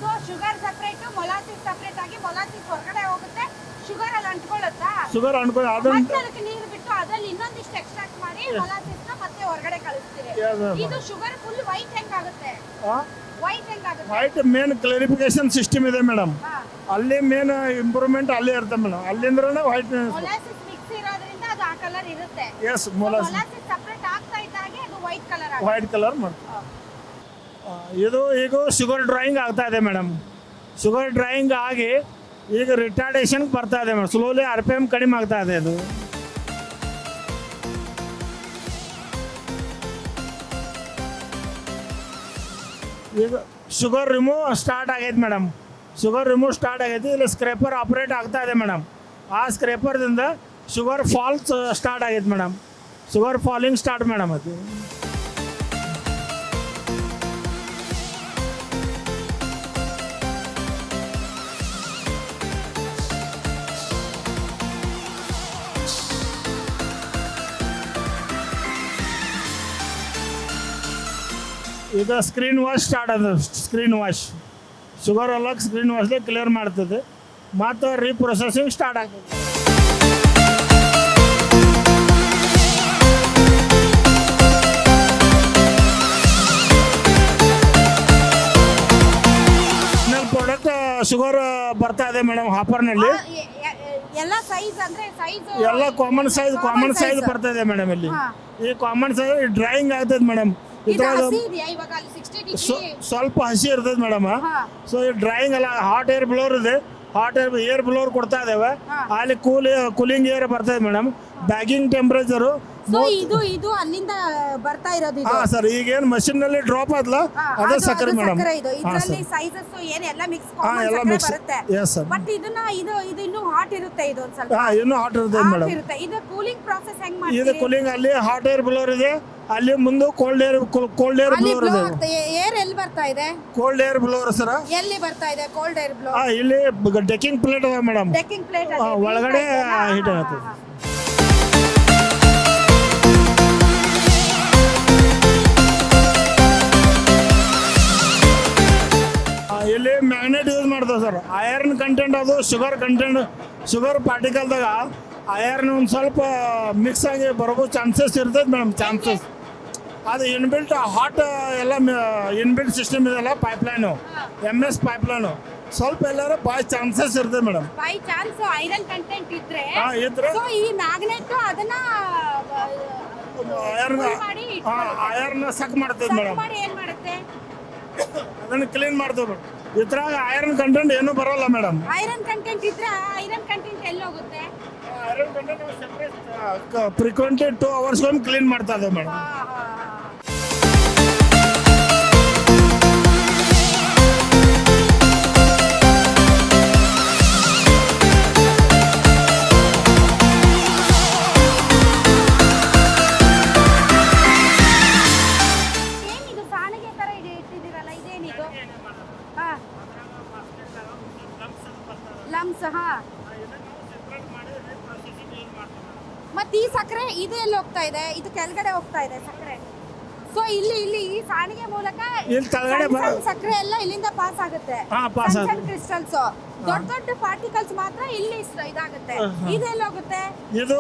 Speaker 2: So sugar separate, molasses separate ಆಗಿ ಮೊಲಾಸಿಸ್ ಹೊರಗಡೆ ಹೋಗುತ್ತೆ, ಶುಗರ್ ಅಲ್ಲಿ ಅಂಟ್ಕೊಳ್ಳುತ್ತಾ?
Speaker 1: ಶುಗರ್ ಅನ್ಕೊಂಡು ಅದನ್ನ
Speaker 2: ಮತ್ತೆ ಅದಕ್ಕೆ ನೀರು ಬಿಟ್ಟು ಅದ್ರಲ್ಲಿ ಇನ್ನೊಂದಿಷ್ಟು ಎಕ್ಸ್ಟ್ರಾಕ್ಟ್ ಮಾಡಿ ಮೊಲಾಸಿಸ್ ನ ಮತ್ತೆ ಹೊರಗಡೆ ಕಳಿಸ್ತೀರಿ. ಇದು ಶುಗರ್ ಫುಲ್ ವೈಟ್ ಹೆಂಗಾಗುತ್ತೆ? ವೈಟ್ ಹೆಂಗಾಗುತ್ತೆ?
Speaker 1: ವೈಟ್ ಮೇನ್ ಕ್ಲಾರಿಫಿಕೇಶನ್ ಸಿಸ್ಟಮ್ ಇದೆ ಮೇಡಮ್.
Speaker 2: ಹಾ,
Speaker 1: ಅಲ್ಲಿ ಮೇನ್ ಇಂಪ್ರೂವ್ಮೆಂಟ್ ಅಲ್ಲೇ ಇರುತ್ತೆ ಮೇಡಮ್. ಅಲ್ಲಿಂದ್ರನೇ ವೈಟ್.
Speaker 2: ಮೊಲಾಸಿಸ್ ಮಿಕ್ಸ್ ಇರೋದ್ರಿಂದ ಅದು ಆ ಕಲರ್ ಇರುತ್ತೆ.
Speaker 1: ಎಸ್, ಮೊಲಾಸಿಸ್
Speaker 2: ಮೊಲಾಸಿಸ್ ಸಪರೇಟ್ ಆಗ್ತಾ ಇದ್ದಾಗೆ ಅದು ವೈಟ್ ಕಲರ್ ಆಗುತ್ತೆ.
Speaker 1: ವೈಟ್ ಕಲರ್ ಮಾಡಿ. ಇದು ಈಗ ಶುಗರ್ ಡ್ರಾಯಿಂಗ್ ಆಗ್ತಾ ಇದೆ ಮೇಡಮ್. ಶುಗರ್ ಡ್ರಾಯಿಂಗ್ ಆಗಿ ಈಗ ರಿಟಾರ್ಡೇಷನ್ ಬರ್ತಾ ಇದೆ ಮೇಡಮ್. ಸ್ಲೋಲಿ RPM ಕಡಿಮೆ ಆಗ್ತಾ ಇದೆ. ಅದು ಈಗ ಶುಗರ್ ರಿಮೂವ್ ಸ್ಟಾರ್ಟ್ ಆಗೈತೆ ಮೇಡಮ್. ಶುಗರ್ ರಿಮೂವ್ ಸ್ಟಾರ್ಟ್ ಆಗೈತಿ. ಇಲ್ಲಿ ಸ್ಕ್ರೇಪರ್ ಆಪ್ರೇಟ್ ಆಗ್ತಾ ಇದೆ ಮೇಡಮ್. ಆ ಸ್ಕ್ರೇಪರ್ದಿಂದ ಶುಗರ್ ಫಾಲ್ಸ್ ಸ್ಟಾರ್ಟ್ ಆಗೈತೆ madam. Sugar falling start madam. ಅದು ಈಗ ಸ್ಕ್ರೀನ್ ವಾಶ್ ಸ್ಟಾರ್ಟ್ ಅದು. ಸ್ಕ್ರೀನ್ ವಾಶ್ ಶುಗರ್ ಎಲ್ಲ ಸ್ಕ್ರೀನ್ ವಾಶ್ಗೆ ಕ್ಲಿಯರ್ ಮಾಡ್ತದೆ. ಮತ್ತು ರೀಪ್ರೊಸೆಸಿಂಗ್ ಸ್ಟಾರ್ಟ್ ಆಗ್ತದೆ. ಪ್ರಾಡಕ್ಟ್ ಶುಗರ್ ಬರ್ತಾ ಇದೆ ಮೇಡಮ್ ಹಾಪರ್ನಲ್ಲಿ.
Speaker 2: ಎಲ್ಲ ಸೈಜ್ ಅಂದ್ರೆ ಸೈಜ್
Speaker 1: ಎಲ್ಲ ಕಾಮನ್ ಸೈಜ್ ಬರ್ತಾ ಇದೆ ಮೇಡಮ್. ಇಲ್ಲಿ ಈ ಕಾಮನ್ ಸೈಜ್ ಡ್ರಾಯಿಂಗ್ ಆಗ್ತದೆ ಮೇಡಮ್. ಇದ್ರಾಗ
Speaker 2: ಇವಾಗ ಅಲ್ಲಿ 60 ಡಿಗ್ರಿ
Speaker 1: ಸ್ವಲ್ಪ ಹಸಿ ಇರ್ತದೆ ಮೇಡಮ್. ಸೊ ಈ ಡ್ರಾಯಿಂಗ್ ಎಲ್ಲ ಹಾಟ್ ಏರ್ ಬ್ಲೋರ್ ಇದೆ. ಹಾಟ್ ಏರ್ ಬ್ಲೋರ್ ಕೊಡ್ತಾ ಇದ್ದೇವೆ. ಅಲ್ಲಿ ಕೂಲಿಂಗ್ ಏರ್ ಬರ್ತದೆ ಮೇಡಮ್. Bagging temperature.
Speaker 2: ಸೊ ಇದು ಅಲ್ಲಿಂದ ಬರ್ತಾ ಇರೋದು ಇದು.
Speaker 1: ಹಾ ಸರ್, ಈಗೇನು ಮಷಿನ್ ನಲ್ಲಿ ಡ್ರಾಪ್ ಆದ್ಲ ಅದೇ ಸಕ್ಕರೆ ಮೇಡಮ್.
Speaker 2: ಇದರಲ್ಲಿ ಸೈಜಸ್ ಏನು ಎಲ್ಲ ಮಿಕ್ಸ್
Speaker 1: ಎಲ್ಲ ಮಿಕ್ಸ್
Speaker 2: ಬರುತ್ತೆ.
Speaker 1: Yes sir.
Speaker 2: ಬಟ್ ಇದು ಇನ್ನೂ ಹಾಟ್ ಇರುತ್ತೆ. ಇದು ಒಂದು ಸ್ವಲ್ಪ
Speaker 1: ಇನ್ನೂ ಹಾಟ್ ಇರ್ತದೆ ಮೇಡಮ್.
Speaker 2: ಇರುತ್ತೆ. ಇದು ಕೂಲಿಂಗ್ ಪ್ರಾಸೆಸ್ ಹೆಂಗ್
Speaker 1: ಇದು
Speaker 2: ಮಾಡ್ತೀರಿ?
Speaker 1: ಕೂಲಿಂಗ್ ಅಲ್ಲಿ ಹಾಟ್ ಏರ್ ಬ್ಲೋರ್ ಇದೆ. ಅಲ್ಲಿ ಮುಂದೆ ಕೋಲ್ಡ್ ಏರ್ ಬ್ಲೋರ್ ಇದೆ.
Speaker 2: ಏರ್ ಎಲ್ಲಿ ಬರ್ತಾ ಇದೆ?
Speaker 1: ಕೋಲ್ಡ್ ಏರ್ ಬ್ಲೋರ್ ಸರ್
Speaker 2: ಎಲ್ಲಿ ಬರ್ತಾ ಇದೆ ಕೋಲ್ಡ್ ಏರ್ ಬ್ಲೋ?
Speaker 1: ಇಲ್ಲಿ ಡೆಕ್ಕಿಂಗ್ ಪ್ಲೇಟ್ ಅದ ಮೇಡಮ್.
Speaker 2: ಡೆಕ್ಕಿಂಗ್ ಪ್ಲೇಟ್
Speaker 1: ಒಳಗಡೆ ಹೀಟ್ ಆಗುತ್ತೆ. ಇಲ್ಲಿ ಮ್ಯಾಗ್ನೆಟ್ ಯೂಸ್ ಮಾಡ್ತೇವೆ ಸರ್. ಐರನ್ ಕಂಟೆಂಟ್ ಅದು ಶುಗರ್ ಪಾರ್ಟಿಕಲ್ದಾಗ ಐರನ್ ಒಂದು ಸ್ವಲ್ಪ ಮಿಕ್ಸ್ ಆಗಿ ಬರೋದು ಚಾನ್ಸಸ್ ಇರ್ತದೆ ಮೇಡಮ್. ಚಾನ್ಸಸ್ ಅದು ಇನ್ಬಿಲ್ಟ್ ಹಾಟ್ ಎಲ್ಲ ಇನ್ಬಿಲ್ಟ್ ಸಿಸ್ಟಮ್ ಇದೆಲ್ಲ ಪೈಪ್ಲೈನು, MS ಪೈಪ್ಲೈನು ಸ್ವಲ್ಪ ಎಲ್ಲಾರು ಬಾಯ್ ಚಾನ್ಸಸ್ ಇರ್ತದೆ madam.
Speaker 2: By chance iron content ಇದ್ರೆ
Speaker 1: ಇದ್ರೆ
Speaker 2: ಸೊ ಈ ಮ್ಯಾಗ್ನೆಟ್ ಅದನ್ನ
Speaker 1: ಐರನ್ ಸಕ್ ಮಾಡ್ತದೆ ಮೇಡಮ್.
Speaker 2: ಮಾಡಿ ಏನ್ ಮಾಡುತ್ತೆ?
Speaker 1: ಅದನ್ನ ಕ್ಲೀನ್ ಮಾಡ್ತೇವೆ ಮೇಡಮ್. ಇದ್ರಾಗ ಐರನ್ ಕಂಟೆಂಟ್ ಏನು ಬರೋಲ್ಲ ಮೇಡಮ್.
Speaker 2: ಐರನ್ ಕಂಟೆಂಟ್ ಇದ್ರೆ ಐರನ್ ಕಂಟೆಂಟ್ ಎಲ್ಲಿ ಹೋಗುತ್ತೆ?
Speaker 1: Iron content frequently 2 hours clean ಮಾಡ್ತಾ ಇದ್ದೇವೆ ಮೇಡಮ್.
Speaker 2: ಏನಿದು ಸಾಣಿಗೆ ತರ ಇಟ್ಟಿದ್ದೀರಲ್ಲ, ಇದೇನಿದು? ಲಮ್ಸ್. ಮತ್ತೆ ಈ ಸಕ್ಕರೆ ಇದು ಎಲ್ಲಿ ಹೋಗ್ತಾ ಇದೆ? ಇದು ಕೆಳಗಡೆ ಹೋಗ್ತಾ ಇದೆ ಸಕ್ಕರೆ. ಸೊ ಇಲ್ಲಿ ಈ ಸಾಣಿಗೆ ಮೂಲಕ
Speaker 1: ಇಲ್ಲಿ ಕೆಳಗಡೆ
Speaker 2: ಸಕ್ಕರೆ ಎಲ್ಲ ಇಲ್ಲಿಂದ ಪಾಸ್ ಆಗುತ್ತೆ. ಕ್ರಿಸ್ಟಲ್ಸ್ ದೊಡ್ಡ ಪಾರ್ಟಿಕಲ್ಸ್ ಮಾತ್ರ ಇಲ್ಲಿ ಇದಾಗುತ್ತೆ. ಇದು ಎಲ್ಲಿ ಹೋಗುತ್ತೆ?
Speaker 1: ಇದು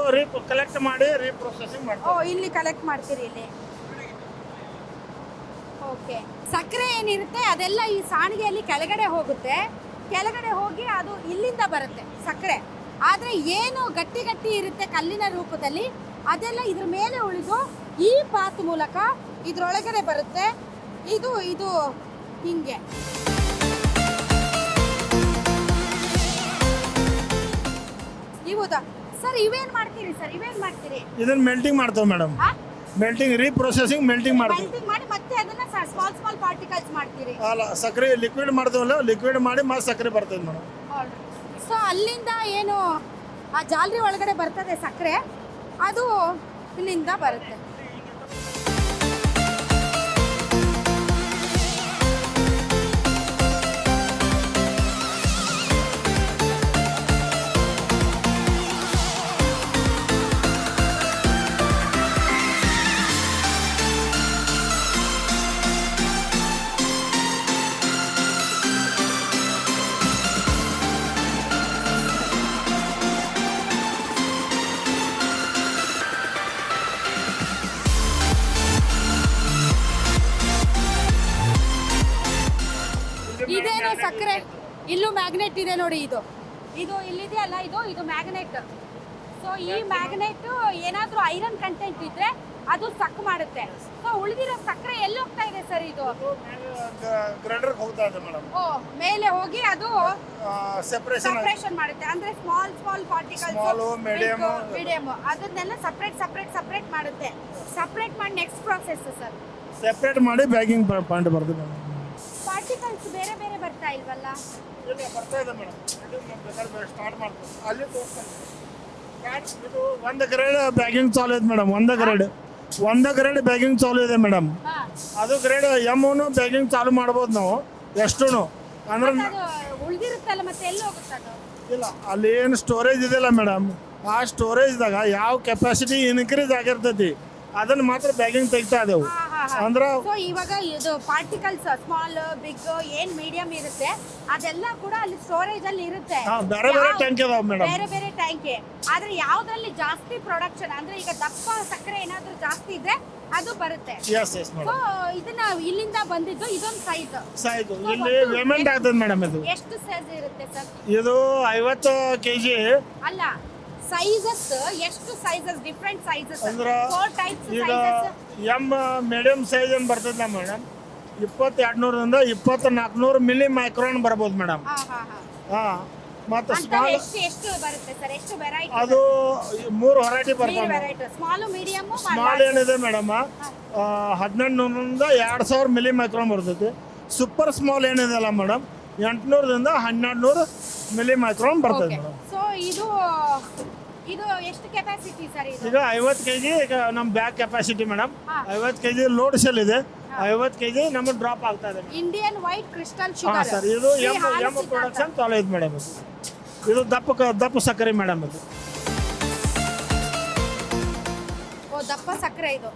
Speaker 1: ಕಲೆಕ್ಟ್ ಮಾಡಿ ರೀಪ್ರೊಸೆಸಿಂಗ್ ಮಾಡ್ತೀವಿ.
Speaker 2: ಇಲ್ಲಿ ಕಲೆಕ್ಟ್ ಮಾಡ್ತೀರಿ ಇಲ್ಲಿ. ಓಕೆ. ಸಕ್ಕರೆ ಏನಿರುತ್ತೆ ಅದೆಲ್ಲ ಈ ಸಾಣಿಗೆಯಲ್ಲಿ ಕೆಳಗಡೆ ಹೋಗುತ್ತೆ. ಕೆಳಗಡೆ ಹೋಗಿ ಅದು ಇಲ್ಲಿಂದ ಬರುತ್ತೆ ಸಕ್ಕರೆ. ಆದರೆ ಏನು ಗಟ್ಟಿ ಇರುತ್ತೆ ಕಲ್ಲಿನ ರೂಪದಲ್ಲಿ ಅದೆಲ್ಲ ಇದ್ರ ಮೇಲೆ ಉಳಿದು ಈ ಪಾತ್ ಮೂಲಕ ಇದ್ರೊಳಗಡೆ ಬರುತ್ತೆ. ಇದು ಹಿಂಗೆ ಇವುದಾ ಸರ್ ಇವೇನ್ ಮಾಡ್ತೀರಿ ಸರ್ ಇವೇನ್ ಮಾಡ್ತೀರಿ
Speaker 1: ಇದನ್ನ ಮೆಲ್ಟಿಂಗ್ ಮಾಡ್ತೇವೆ ಮೇಡಮ್. ಮೆಲ್ಟಿಂಗ್ ರೀಪ್ರೊಸೆಸಿಂಗ್ ಮೆಲ್ಟಿಂಗ್ ಮಾಡ್ತೀವಿ.
Speaker 2: ಮೆಲ್ಟಿಂಗ್ ಮಾಡಿ ಮತ್ತೆ ಅದನ್ನ ಸ್ಮಾಲ್ ಪಾರ್ಟಿಕಲ್ಸ್ ಮಾಡ್ತೀರಿ.
Speaker 1: ಅಲ್ಲ ಸಕ್ಕರೆ ಲಿಕ್ವಿಡ್ ಮಾಡ್ತೇವಲ್ಲ, ಲಿಕ್ವಿಡ್ ಮಾಡಿ ಮತ್ತೆ ಸಕ್ಕರೆ ಬರ್ತದೆ ಮೇಡಮ್.
Speaker 2: ಸೊ ಅಲ್ಲಿಂದ ಏನು ಆ ಜಾಲರಿ ಒಳಗಡೆ ಬರ್ತದೆ ಸಕ್ಕರೆ, ಅದು ಇಲ್ಲಿಂದ ಬರುತ್ತೆ. ಇದೇನು ಸಕ್ಕರೆ, ಇಲ್ಲೂ ಮ್ಯಾಗ್ನೆಟ್ ಇದೆ ನೋಡಿ. ಇದು ಇಲ್ಲಿದೆ ಅಲ್ಲ, ಇದು ಮ್ಯಾಗ್ನೆಟ್. ಸೊ ಈ ಮ್ಯಾಗ್ನೆಟ್ ಏನಾದ್ರೂ ಐರನ್ ಕಂಟೆಂಟ್ ಇದ್ರೆ ಅದು ಸಕ್ ಮಾಡುತ್ತೆ. ಸೊ ಉಳಿದಿರೋ ಸಕ್ಕರೆ ಎಲ್ಲಿ ಹೋಗ್ತಾ ಇದೆ ಸರ್? ಇದು
Speaker 1: ಗ್ರೈಂಡರ್ ಹೋಗ್ತಾ ಇದೆ ಮೇಡಮ್.
Speaker 2: ಓ ಮೇಲೆ ಹೋಗಿ ಅದು
Speaker 1: ಸೆಪರೇಷನ್
Speaker 2: ಮಾಡುತ್ತೆ. ಅಂದ್ರೆ ಸ್ಮಾಲ್ ಪಾರ್ಟಿಕಲ್ಸ್, ಮೀಡಿಯಂ ಅದನ್ನೆಲ್ಲ ಸಪ್ರೇಟ್ ಮಾಡುತ್ತೆ. ಸಪ್ರೇಟ್ ಮಾಡಿ ನೆಕ್ಸ್ಟ್ ಪ್ರಾಸೆಸ್ ಸರ್.
Speaker 1: ಸೆಪರೇಟ್ ಮಾಡಿ ಬ್ಯಾಗಿಂಗ್ ಪಾಯಿಂಟ್ ಬರ್ತದೆ ಮೇಡಮ್.
Speaker 2: ಪಾರ್ಟಿಕಲ್ಸ್ ಬೇರೆ ಬೇರೆ ಬರ್ತಾ ಇಲ್ವಲ್ಲ?
Speaker 1: ಇಲ್ಲ ಬರ್ತಾ ಇದೆ ಮೇಡಮ್. ಸ್ಟಾರ್ಟ್ ಮಾಡ್ತೀವಿ ಅಲ್ಲಿ ತೋರಿಸ್ತಾರೆ. ಇದು ಒಂದು ಗ್ರೇಡ್ ಬ್ಯಾಗಿಂಗ್ ಚಾಲು ಇದೆ ಮೇಡಮ್. ಒಂದು ಗ್ರೇಡ್ ಬ್ಯಾಗಿಂಗ್ ಚಾಲು ಇದೆ ಮೇಡಮ್. ಅದು ಗ್ರೇಡ್ ಎಮ್ನು ಬ್ಯಾಗಿಂಗ್ ಚಾಲು ಮಾಡ್ಬೋದು ನಾವು ಎಷ್ಟು ಅಂದ್ರೆ.
Speaker 2: ಉಳಿದಿರುತ್ತಲ್ಲ ಮತ್ತೆ ಎಲ್ಲಿ ಹೋಗುತ್ತೆ ಅದು?
Speaker 1: ಇಲ್ಲ ಅಲ್ಲಿ ಏನು ಸ್ಟೋರೇಜ್ ಇದೆಯಲ್ಲ ಮೇಡಮ್, ಆ ಸ್ಟೋರೇಜ್ದಾಗ ಯಾವ ಕೆಪಾಸಿಟಿ ಇನ್ಕ್ರೀಸ್ ಆಗಿರ್ತೈತಿ ಅದನ್ನ ಮಾತ್ರ ಬ್ಯಾಗಿಂಗ್ ತೆಗಿತಾ ಇದೇವು. ಅಂದ್ರೆ
Speaker 2: ಸೊ ಇವಾಗ ಇದು ಪಾರ್ಟಿಕಲ್ಸ್ ಸ್ಮಾಲ್ ಬಿಗ್ ಏನ್ ಮೀಡಿಯಂ ಇರುತ್ತೆ ಅದೆಲ್ಲ ಕೂಡ ಅಲ್ಲಿ ಸ್ಟೋರೇಜ್ ಅಲ್ಲಿ ಇರುತ್ತೆ.
Speaker 1: ಬೇರೆ ಬೇರೆ ಟ್ಯಾಂಕ್ ಇದಾವೆ ಮೇಡಮ್.
Speaker 2: ಬೇರೆ ಟ್ಯಾಂಕ್. ಆದ್ರೆ ಯಾವ್ದ್ರಲ್ಲಿ ಜಾಸ್ತಿ ಪ್ರೊಡಕ್ಷನ್ ಅಂದ್ರೆ ಈಗ ದಪ್ಪ ಸಕ್ಕರೆ ಏನಾದ್ರೂ ಜಾಸ್ತಿ ಇದ್ರೆ ಅದು ಬರುತ್ತೆ.
Speaker 1: ಎಸ್
Speaker 2: ಸೊ ಇದನ್ನ ಇಲ್ಲಿಂದ ಬಂದಿದ್ದು ಇದೊಂದು ಸೈಜ್.
Speaker 1: ಇಲ್ಲಿ ಪೇಮೆಂಟ್ ಆಗ್ತದೆ ಮೇಡಮ್. ಇದು
Speaker 2: ಎಷ್ಟು ಸೈಜ್ ಇರುತ್ತೆ ಸರ್?
Speaker 1: ಇದು 50 kg
Speaker 2: ಅಲ್ಲ, ಸೈಜಸ್ ಎಷ್ಟು ಸೈಜಸ್? ಡಿಫರೆಂಟ್ ಸೈಜಸ್
Speaker 1: ಅಂದ್ರೆ
Speaker 2: 4 ಟೈಪ್ಸ್
Speaker 1: ಈಗ
Speaker 2: ಸೈಜಸ್.
Speaker 1: ಎಮ್ ಮೀಡಿಯಂ ಸೈಜ್ ಏನು ಬರ್ತದೆ ಮೇಡಮ್, 2200ರಿಂದ 2400 ಮಿಲಿ ಮೈಕ್ರಾನ್ ಬರ್ಬೋದು ಮೇಡಮ್. ಮತ್ತೆ ಸ್ಮಾಲ್
Speaker 2: ಎಷ್ಟು ಬರುತ್ತೆ ಸರ್? ಎಷ್ಟು ವೆರೈಟಿ?
Speaker 1: ಅದು 3 ವೆರೈಟಿ ಬರ್ತದೆ.
Speaker 2: ಸ್ಮಾಲ್ ಮೀಡಿಯಂ
Speaker 1: ಸ್ಮಾಲ್ ಏನಿದೆ ಮೇಡಮ್ 1800ರಿಂದ 2000 ಮಿಲಿ ಮೈಕ್ರಾನ್ ಬರ್ತೈತಿ. ಸೂಪರ್ ಸ್ಮಾಲ್ ಏನಿದೆ ಅಲ್ಲ ಮೇಡಮ್ 800ರಿಂದ 1200 ಮಿಲಿ ಮೈಕ್ರಾನ್ ಬರ್ತದೆ ಮೇಡಮ್.
Speaker 2: ಸೊ ಇದು ಎಷ್ಟು ಕೆಪಾಸಿಟಿ ಸರ್? ಇದು
Speaker 1: ಈಗ 50 kg ಈಗ ನಮ್ಮ bag capacity madam. 50 kg load cell ಇದೆ. 50 kg ನಮಗೆ ಡ್ರಾಪ್ ಆಗ್ತಾ ಇದೆ.
Speaker 2: ಇಂಡಿಯನ್ ವೈಟ್ ಕ್ರಿಸ್ಟಲ್
Speaker 1: ಹಾಂ
Speaker 2: ಶುಗರ್
Speaker 1: ಸರ್. ಇದು ಎಮ್ ಪ್ರೊಡಕ್ಷನ್ ಚಾಲು ಐತೆ ಮೇಡಮ್. ಇದು ದಪ್ಪ ಸಕ್ಕರೆ ಮೇಡಮ್.
Speaker 2: ಓ ದಪ್ಪ ಸಕ್ಕರೆ ಇದು.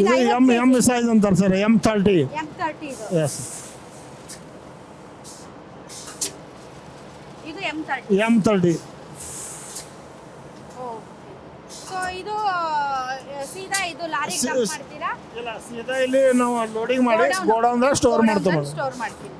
Speaker 1: ಇದು ಎಮ್ ಸೈಜ್ ಅಂತಾರೆ ಸರ್. M30
Speaker 2: ಇದು.
Speaker 1: ಎಸ್
Speaker 2: ಇದು M30. ಸೊ ಇದು ಸೀದಾ ಇದು ಲಾರಿ ಡಂಪ್ ಮಾಡ್ತೀರಾ?
Speaker 1: ಇಲ್ಲ, ಸೀದಾ ಇಲ್ಲಿ ನಾವು ಲೋಡಿಂಗ್ ಮಾಡಿ ಗೋಡೌನ್ದಾಗ ಸ್ಟೋರ್ ಮಾಡ್ತೀವಿ.
Speaker 2: ಸ್ಟೋರ್ ಮಾಡ್ತೀವಿ.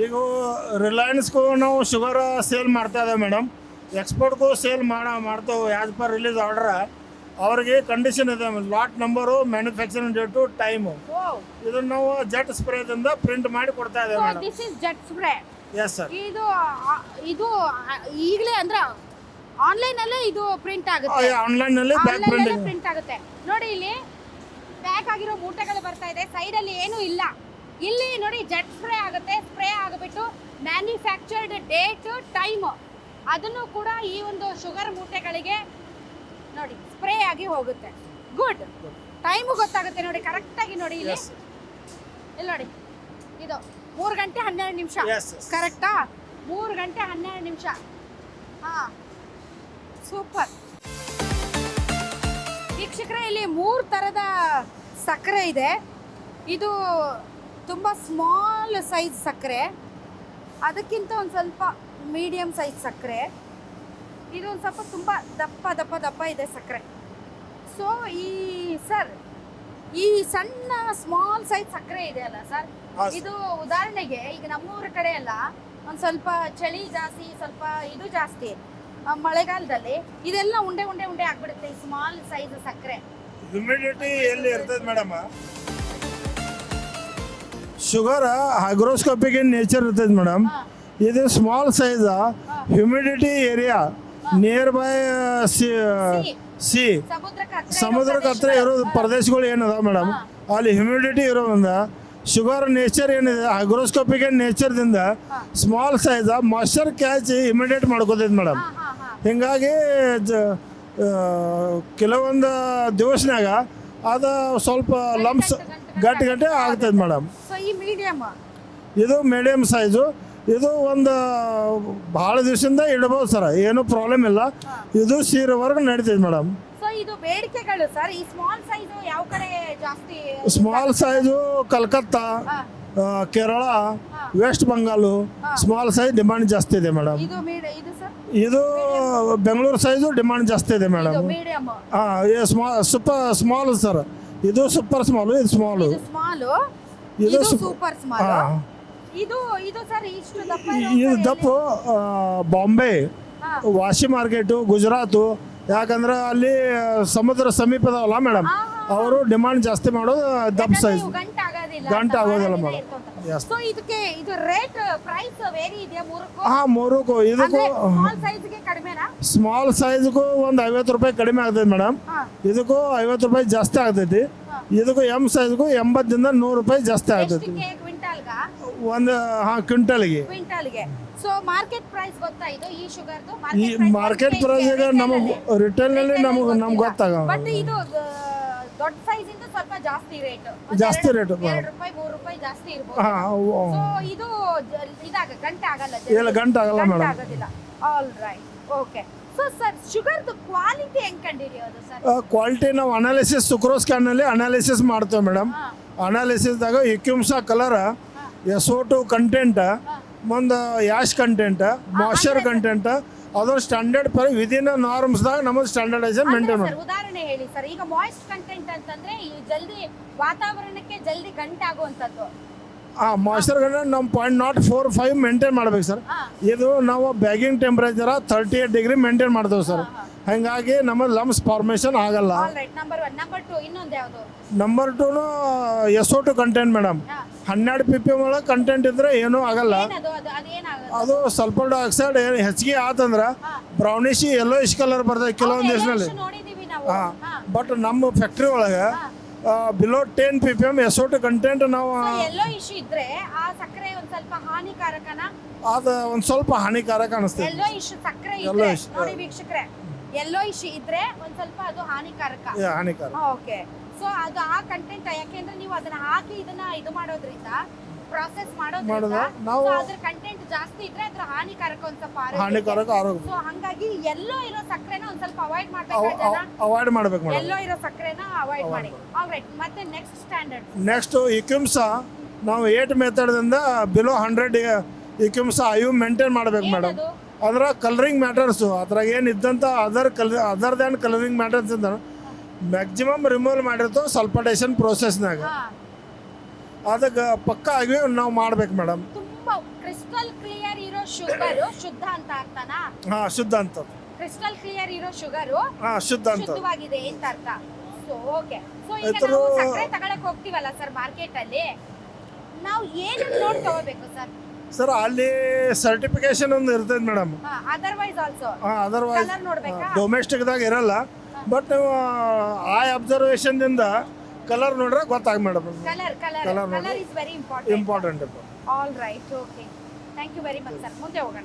Speaker 1: ಈಗ ರಿಲಯನ್ಸ್ಗೂ ನಾವು ಶುಗರ್ ಸೇಲ್ ಮಾಡ್ತಾ ಇದ್ದೇವೆ ಮೇಡಮ್. ಎಕ್ಸ್ಪೋರ್ಟ್ಗೂ ಸೇಲ್ ಮಾಡ್ತೇವೆ ಆ್ಯಸ್ ಪರ್ ರಿಲೀಸ್ ಆರ್ಡರ್. ಅವ್ರಿಗೆ ಕಂಡೀಷನ್ ಇದೆ, lot number, manufacturing date, time. ಇದನ್ನು ನಾವು ಜೆಟ್ ಸ್ಪ್ರೇದಿಂದ ಪ್ರಿಂಟ್ ಮಾಡಿ ಕೊಡ್ತಾ ಇದ್ದೇವೆ madam.
Speaker 2: This is jet spray.
Speaker 1: Yes sir.
Speaker 2: ಇದು ಈಗಲೇ ಅಂದ್ರೆ ಆನ್ಲೈನ್ ಅಲ್ಲೇ ಇದು ಪ್ರಿಂಟ್ ಆಗುತ್ತೆ.
Speaker 1: ಆನ್ಲೈನ್ ನಲ್ಲಿ ಬ್ಯಾಕ್
Speaker 2: ಪ್ರಿಂಟ್ ಆಗುತ್ತೆ ನೋಡಿ. ಇಲ್ಲಿ ಪ್ಯಾಕ್ ಆಗಿರೋ ಮೂಟೆಗಳು ಬರ್ತಾ ಇದೆ. ಸೈಡ್ ಅಲ್ಲಿ ಏನು ಇಲ್ಲ. ಇಲ್ಲಿ ನೋಡಿ ಜೆಟ್ ಸ್ಪ್ರೇ ಆಗುತ್ತೆ. ಸ್ಪ್ರೇ ಆಗಿಬಿಟ್ಟು ಮ್ಯಾನುಫ್ಯಾಕ್ಚರ್ಡ್ ಡೇಟ್ ಟೈಮ್ ಅದನ್ನು ಕೂಡ ಈ ಒಂದು ಶುಗರ್ ಮೂಟೆಗಳಿಗೆ ನೋಡಿ ಸ್ಪ್ರೇ ಆಗಿ ಹೋಗುತ್ತೆ. ಗುಡ್. ಟೈಮು ಗೊತ್ತಾಗುತ್ತೆ ನೋಡಿ ಕರೆಕ್ಟಾಗಿ. ನೋಡಿ ಇಲ್ಲಿ ನೋಡಿ ಇದು 3 ಗಂಟೆ 12 ನಿಮಿಷ ಕರೆಕ್ಟಾ? 3 ಗಂಟೆ 12 ನಿಮಿಷ. ಹಾಂ, ಸೂಪರ್. ವೀಕ್ಷಕರೇ, ಇಲ್ಲಿ 3 ಥರದ ಸಕ್ಕರೆ ಇದೆ. ಇದು ತುಂಬ ಸ್ಮಾಲ್ ಸೈಜ್ ಸಕ್ಕರೆ, ಅದಕ್ಕಿಂತ ಒಂದು ಸ್ವಲ್ಪ ಮೀಡಿಯಮ್ ಸೈಜ್ ಸಕ್ಕರೆ. ಇದು ಒಂದು ಸ್ವಲ್ಪ ತುಂಬ ದಪ್ಪ ಇದೆ ಸಕ್ಕರೆ. ಸೊ ಈ ಸಣ್ಣ ಸ್ಮಾಲ್ ಸೈಜ್ ಸಕ್ಕರೆ ಇದೆ ಅಲ್ಲ ಸರ್, ಇದು ಉದಾಹರಣೆಗೆ ಈಗ ನಮ್ಮೂರ ಕಡೆ ಎಲ್ಲ ಒಂದು ಸ್ವಲ್ಪ ಚಳಿ ಜಾಸ್ತಿ, ಸ್ವಲ್ಪ ಇದು ಜಾಸ್ತಿ, ಮಳೆಗಾಲದಲ್ಲಿ ಇದೆಲ್ಲ ಉಂಡೆ ಆಗ್ಬಿಡುತ್ತೆ ಈ ಸ್ಮಾಲ್ ಸೈಜ್ ಸಕ್ಕರೆ.
Speaker 1: ಹ್ಯುಮಿಡಿಟಿ ಎಲ್ಲಿ ಇರ್ತದೆ madam? Sugar hygroscopic in nature ಇರ್ತದೆ ಮೇಡಮ್. ಇದು small size humidity area near by sea ಸಮುದ್ರಕ್ಕೆ ಹತ್ರ ಇರೋ ಪ್ರದೇಶಗಳು ಏನದ ಮೇಡಮ್, ಅಲ್ಲಿ ಹ್ಯುಮಿಡಿಟಿ ಇರೋದ್ರಿಂದ ಶುಗರ್ ನೇಚರ್ ಏನಿದೆ ಹೈಗ್ರೋಸ್ಕೋಪಿಕ್ ನೇಚರ್ದಿಂದ small size moisture catch immediate ಮಾಡ್ಕೋತೈತೆ ಮೇಡಮ್. ಹಿಂಗಾಗಿ ಕೆಲವೊಂದು ದಿವಸನಾಗ ಅದು ಸ್ವಲ್ಪ ಲಂಪ್ಸ್ ಗಟ್ಟಿ ಆಗ್ತದೆ ಮೇಡಮ್. ಇದು ಮೀಡಿಯಮ್ ಸೈಜು. ಇದು ಒಂದು ಭಾಳ ದಿವಸದಿಂದ ಇಡ್ಬೋದು ಸರ್, ಏನೂ ಪ್ರಾಬ್ಲಮ್ ಇಲ್ಲ. ಇದು ಸೀರೆವರೆಗೂ ನಡೀತೈತೆ ಮೇಡಮ್.
Speaker 2: ಇದು ಬೇಡಿಕೆಗಳು ಸರ್, ಈ ಸ್ಮಾಲ್ ಸೈಜು ಯಾವ ಕಡೆ ಜಾಸ್ತಿ?
Speaker 1: Small size Calcutta, Kerala, west Bengal small size demand ಜಾಸ್ತಿ ಇದೆ ಮೇಡಮ್. ಇದು ಬೆಂಗಳೂರು ಸೈಜು ಡಿಮಾಂಡ್ ಜಾಸ್ತಿ ಇದೆ ಮೇಡಮ್. ಸೂಪರ್ ಸ್ಮಾಲ್ ಸರ್, ಇದು ಸೂಪರ್ ಸ್ಮಾಲು, ಇದು ಸ್ಮಾಲು, ಇದು
Speaker 2: ಸೂಪರ್ ಸ್ಮಾಲ್. ಇದು ಸರ್ ಇಷ್ಟು ದಪ್ಪ
Speaker 1: ಇದು ದಪ್ಪು ಬಾಂಬೆ, ವಾಶಿ ಮಾರ್ಕೆಟು, ಗುಜರಾತು, ಯಾಕಂದ್ರೆ ಅಲ್ಲಿ ಸಮುದ್ರ ಸಮೀಪದವಲ್ಲ ಮೇಡಮ್, ಅವರು ಡಿಮಾಂಡ್ ಜಾಸ್ತಿ ಮಾಡೋದು ದಪ್ಪ ಸೈಜ್, ಗಂಟೆ ಆಗೋದಿಲ್ಲ ಮೇಡಮ್.
Speaker 2: ಸೊ ಇದಕ್ಕೆ ಇದು ರೇಟ್ ಪ್ರೈಸ್ ವೇರಿ ಇದೆಯಾ ಮೂರಕ್ಕೂ?
Speaker 1: ಮೂರಕ್ಕೂ ಇದಕ್ಕೂ
Speaker 2: ಸ್ಮಾಲ್ ಸೈಜ್ಗೆ ಕಡಿಮೆನಾ?
Speaker 1: ಸ್ಮಾಲ್ ಸೈಜ್ಗೂ ಒಂದು 50 ರೂಪಾಯಿ ಕಡಿಮೆ ಆಗ್ತೈತೆ ಮೇಡಮ್. ಇದಕ್ಕೂ 50 ರೂಪಾಯಿ ಜಾಸ್ತಿ ಆಗ್ತೈತಿ. ಇದಕ್ಕೂ ಎಮ್ ಸೈಜ್ಗೂ 80ದಿಂದ 100 ರೂಪಾಯಿ ಜಾಸ್ತಿ ಆಗ್ತೈತಿ ಒಂದು ಕ್ವಿಂಟಲ್ಗೆ.
Speaker 2: ಸೊ ಮಾರ್ಕೆಟ್ ಪ್ರೈಸ್ ಗೊತ್ತಾ ಇದು ಈ ಶುಗರ್ದು?
Speaker 1: ಈ ಮಾರ್ಕೆಟ್ ಪ್ರೈಸ್ ಈಗ ನಮಗೆ ರಿಟೇಲ್ ನಲ್ಲಿ ನಮ್ಗೆ ಗೊತ್ತಾಗಲ್ಲ.
Speaker 2: ಬಟ್ ಇದು ದೊಡ್ಡ ಸೈಜ್ ಇಂದ ಸ್ವಲ್ಪ ಜಾಸ್ತಿ ರೇಟ್,
Speaker 1: 2 ರೂಪಾಯಿ
Speaker 2: 3 ರೂಪಾಯಿ ಜಾಸ್ತಿ ಇರಬಹುದು. ಸೊ ಇದು ಗಂಟೆ ಆಗಲ್ಲ,
Speaker 1: ಇಲ್ಲ ಗಂಟೆ ಆಗಲ್ಲ ಮೇಡಮ್,
Speaker 2: ಆಗೋದಿಲ್ಲ. All right, okay. So sir ಶುಗರ್ದು ಕ್ವಾಲಿಟಿ ಹೆಂಗ್ ಕಂಡಿಡಿಯೋದು ಸರ್?
Speaker 1: ಕ್ವಾಲಿಟಿ ನಾವು ಅನಾಲಿಸಿಸ್ ಸುಕ್ರೋಸ್ ಕ್ಯಾನಲ್ಲಿ ಅನಾಲಿಸಿಸ್ ಮಾಡ್ತೇವೆ ಮೇಡಮ್. ಅನಾಲಿಸಿಸ್ದಾಗ ಇಕ್ಯುಮ್ಸಾ ಕಲರ್, SO2 ಕಂಟೆಂಟ್, ಒಂದು ಯಾಶ್ ಕಂಟೆಂಟ್, ಮಾಯ್ಶ್ಚರ್ ಕಂಟೆಂಟ್, ಅದರ ಸ್ಟ್ಯಾಂಡರ್ಡ್ ಪರ್ ವಿದಿನ್ ನಾರ್ಮ್ಸ್ದಾಗ ನಮ್ಮದು ಸ್ಟ್ಯಾಂಡರ್ಡೈಸೇಷನ್ ಮೇಂಟೈನ್ ಮಾಡಿ.
Speaker 2: ಉದಾಹರಣೆ ಹೇಳಿ ಸರ್, ಈಗ ಮಾಯ್ಸ್ಟ್ ಕಂಟೆಂಟ್ ಅಂತಂದ್ರೆ ಜಲ್ದಿ ವಾತಾವರಣಕ್ಕೆ ಜಲ್ದಿ ಗಂಟಾಗುವಂಥದ್ದು.
Speaker 1: ಮಾಯ್ಶ್ಚರ್ ಕಂಟೆಂಟ್ ನಮ್ಮ 0.045 ಮೇಂಟೈನ್ ಮಾಡ್ಬೇಕು ಸರ್. ಇದು ನಾವು ಬ್ಯಾಗಿಂಗ್ ಟೆಂಪರೇಚರ್ 38 ಡಿಗ್ರಿ ಮೇಂಟೈನ್ ಮಾಡ್ತೇವೆ ಸರ್. ಹಾಗಾಗಿ ನಮ್ಮ ಲಮ್ಸ್ ಫಾರ್ಮೇಷನ್ ಆಗಲ್ಲ. Number 2 SO2 content madam. 12 ppm ಒಳಗೆ ಕಂಟೆಂಟ್ ಇದ್ರೆ ಏನೂ ಆಗಲ್ಲ. ಅದು ಸಲ್ಫರ್ ಡೈಆಕ್ಸೈಡ್ ಹೆಚ್ಚಿಗೆ ಆತಂದ್ರೆ ಬ್ರೌನಿಶ್ ಯೆಲ್ಲೋಯಿಶ್ ಕಲರ್ ಬರ್ತದೆ ಕೆಲವೊಂದು ದಿವಸದಲ್ಲಿ. ಬಟ್ ನಮ್ಮ ಫ್ಯಾಕ್ಟ್ರಿ ಒಳಗೆ ಬಿಲೋ 10 ppm SO2 ಕಂಟೆಂಟ್ ನಾವು
Speaker 2: ಯೆಲ್ಲೋಯಿಶ್ ಇದ್ರೆ ಆ ಸಕ್ಕರೆ ಒಂದು ಸ್ವಲ್ಪ ಹಾನಿಕಾರಕನಾ?
Speaker 1: ಅದು ಒಂದು ಸ್ವಲ್ಪ ಹಾನಿಕಾರಕ ಅನಿಸ್ತದೆ.
Speaker 2: ಯೆಲ್ಲೋಯಿಶ್ ಸಕ್ಕರೆ ಇದ್ರೆ ನೋಡಿ ವೀಕ್ಷಕರೇ, ಯೆಲ್ಲೋಯಿಶ್ ಇದ್ರೆ ಒಂದು ಸ್ವಲ್ಪ ಅದು ಹಾನಿಕಾರಕ. ಓಕೆ. ಸೊ ಅದು ಆ ಕಂಟೆಂಟ್, ಯಾಕೆಂದ್ರೆ ನೀವು ಅದನ್ನ ಹಾಕಿ ಇದನ್ನ ಇದು ಮಾಡೋದ್ರಿಂದ ಪ್ರಾಸೆಸ್ ಮಾಡೋದ್ರಿಂದ ಅದ್ರ ಕಂಟೆಂಟ್ ಜಾಸ್ತಿ ಇದ್ರೆ ಅದ್ರ ಹಾನಿಕಾರಕ ಒಂದು ಸ್ವಲ್ಪ ಆರೋಗ್ಯ. ಸೊ ಹಾಗಾಗಿ ಎಲ್ಲೋ ಇರೋ ಸಕ್ಕರೆನ ಒಂದು ಸ್ವಲ್ಪ ಅವಾಯ್ಡ್ ಮಾಡ್ಬೇಕು. ಎಲ್ಲೋ ಇರೋ ಸಕ್ಕರೆನ ಅವಾಯ್ಡ್ ಮಾಡಿ. ಆಲ್ರೈಟ್, ಮತ್ತೆ ನೆಕ್ಸ್ಟ್ ಸ್ಟ್ಯಾಂಡರ್ಡ್.
Speaker 1: ನೆಕ್ಸ್ಟ್ ಇಕ್ಯುಮ್ಸಾ ನಾವು 8 ಮೆಥಡ್ದಿಂದ ಬಿಲೋ 100 ಇಕ್ಯುಮ್ಸಾ IU ಮೇಂಟೈನ್ ಮಾಡ್ಬೇಕು ಮೇಡಮ್. ಅದರ ಕಲರಿಂಗ್ ಮ್ಯಾಟರ್ಸು ಅದ್ರಾಗ ಏನು ಇದ್ದಂಥ ಅದರ್ ದ್ಯಾನ್ ಕಲರಿಂಗ್ ಮ್ಯಾಟರ್ಸ್ ಅಂತ ಮ್ಯಾಕ್ಸಿಮಮ್ ರಿಮೂವ್ ಮಾಡಿರ್ತಾವೆ ಸಲ್ಫಟೇಷನ್ ಪ್ರೋಸೆಸ್ನಾಗ. ಅದಕ್ಕೆ ಪಕ್ಕ ಆಗಿ ನಾವು ಮಾಡ್ಬೇಕು ಮೇಡಮ್.
Speaker 2: ತುಂಬಾ ಕ್ರಿಸ್ಟಲ್ ಕ್ಲಿಯರ್ ಇರೋ ಶುಗರ್ ಶುದ್ಧ ಅಂತ ಅರ್ಥನಾ?
Speaker 1: ಶುದ್ಧ ಅಂತ.
Speaker 2: ಕ್ರಿಸ್ಟಲ್ ಕ್ಲಿಯರ್ ಇರೋ ಶುಗರ್
Speaker 1: ಶುದ್ಧ ಅಂತ
Speaker 2: ಶುದ್ಧವಾಗಿದೆ ಅಂತ ಅರ್ಥ. So okay. ಸೊ ಈಗ ನಾವು ಸಕ್ಕರೆ ತಗೊಳಕ್ ಹೋಗ್ತೀವಲ್ಲ ಸರ್ ಮಾರ್ಕೆಟ್ ಅಲ್ಲಿ, ನಾವು ಏನು ನೋಡಿ ತಗೋಬೇಕು ಸರ್?
Speaker 1: ಸರ್ ಅಲ್ಲಿ ಸರ್ಟಿಫಿಕೇಶನ್ ಒಂದು ಇರ್ತದೆ ಮೇಡಮ್.
Speaker 2: ಅದರ್ವೈಸ್ ಆಲ್ಸೋ
Speaker 1: ಅದರ್ವೈಸ್ ಡೊಮೆಸ್ಟಿಕ್ದಾಗ ಇರಲ್ಲ. ಬಟ್ ನೀವು ಐ ಅಬ್ಸರ್ವೇಷನ್ ದಿಂದ ಕಲರ್ ನೋಡ್ರೆ ಗೊತ್ತಾಗ madam.
Speaker 2: Colour is very important.
Speaker 1: Important.
Speaker 2: All right, okay. Thank you very much sir. ಮುಂದೆ ಹೋಗೋಣ.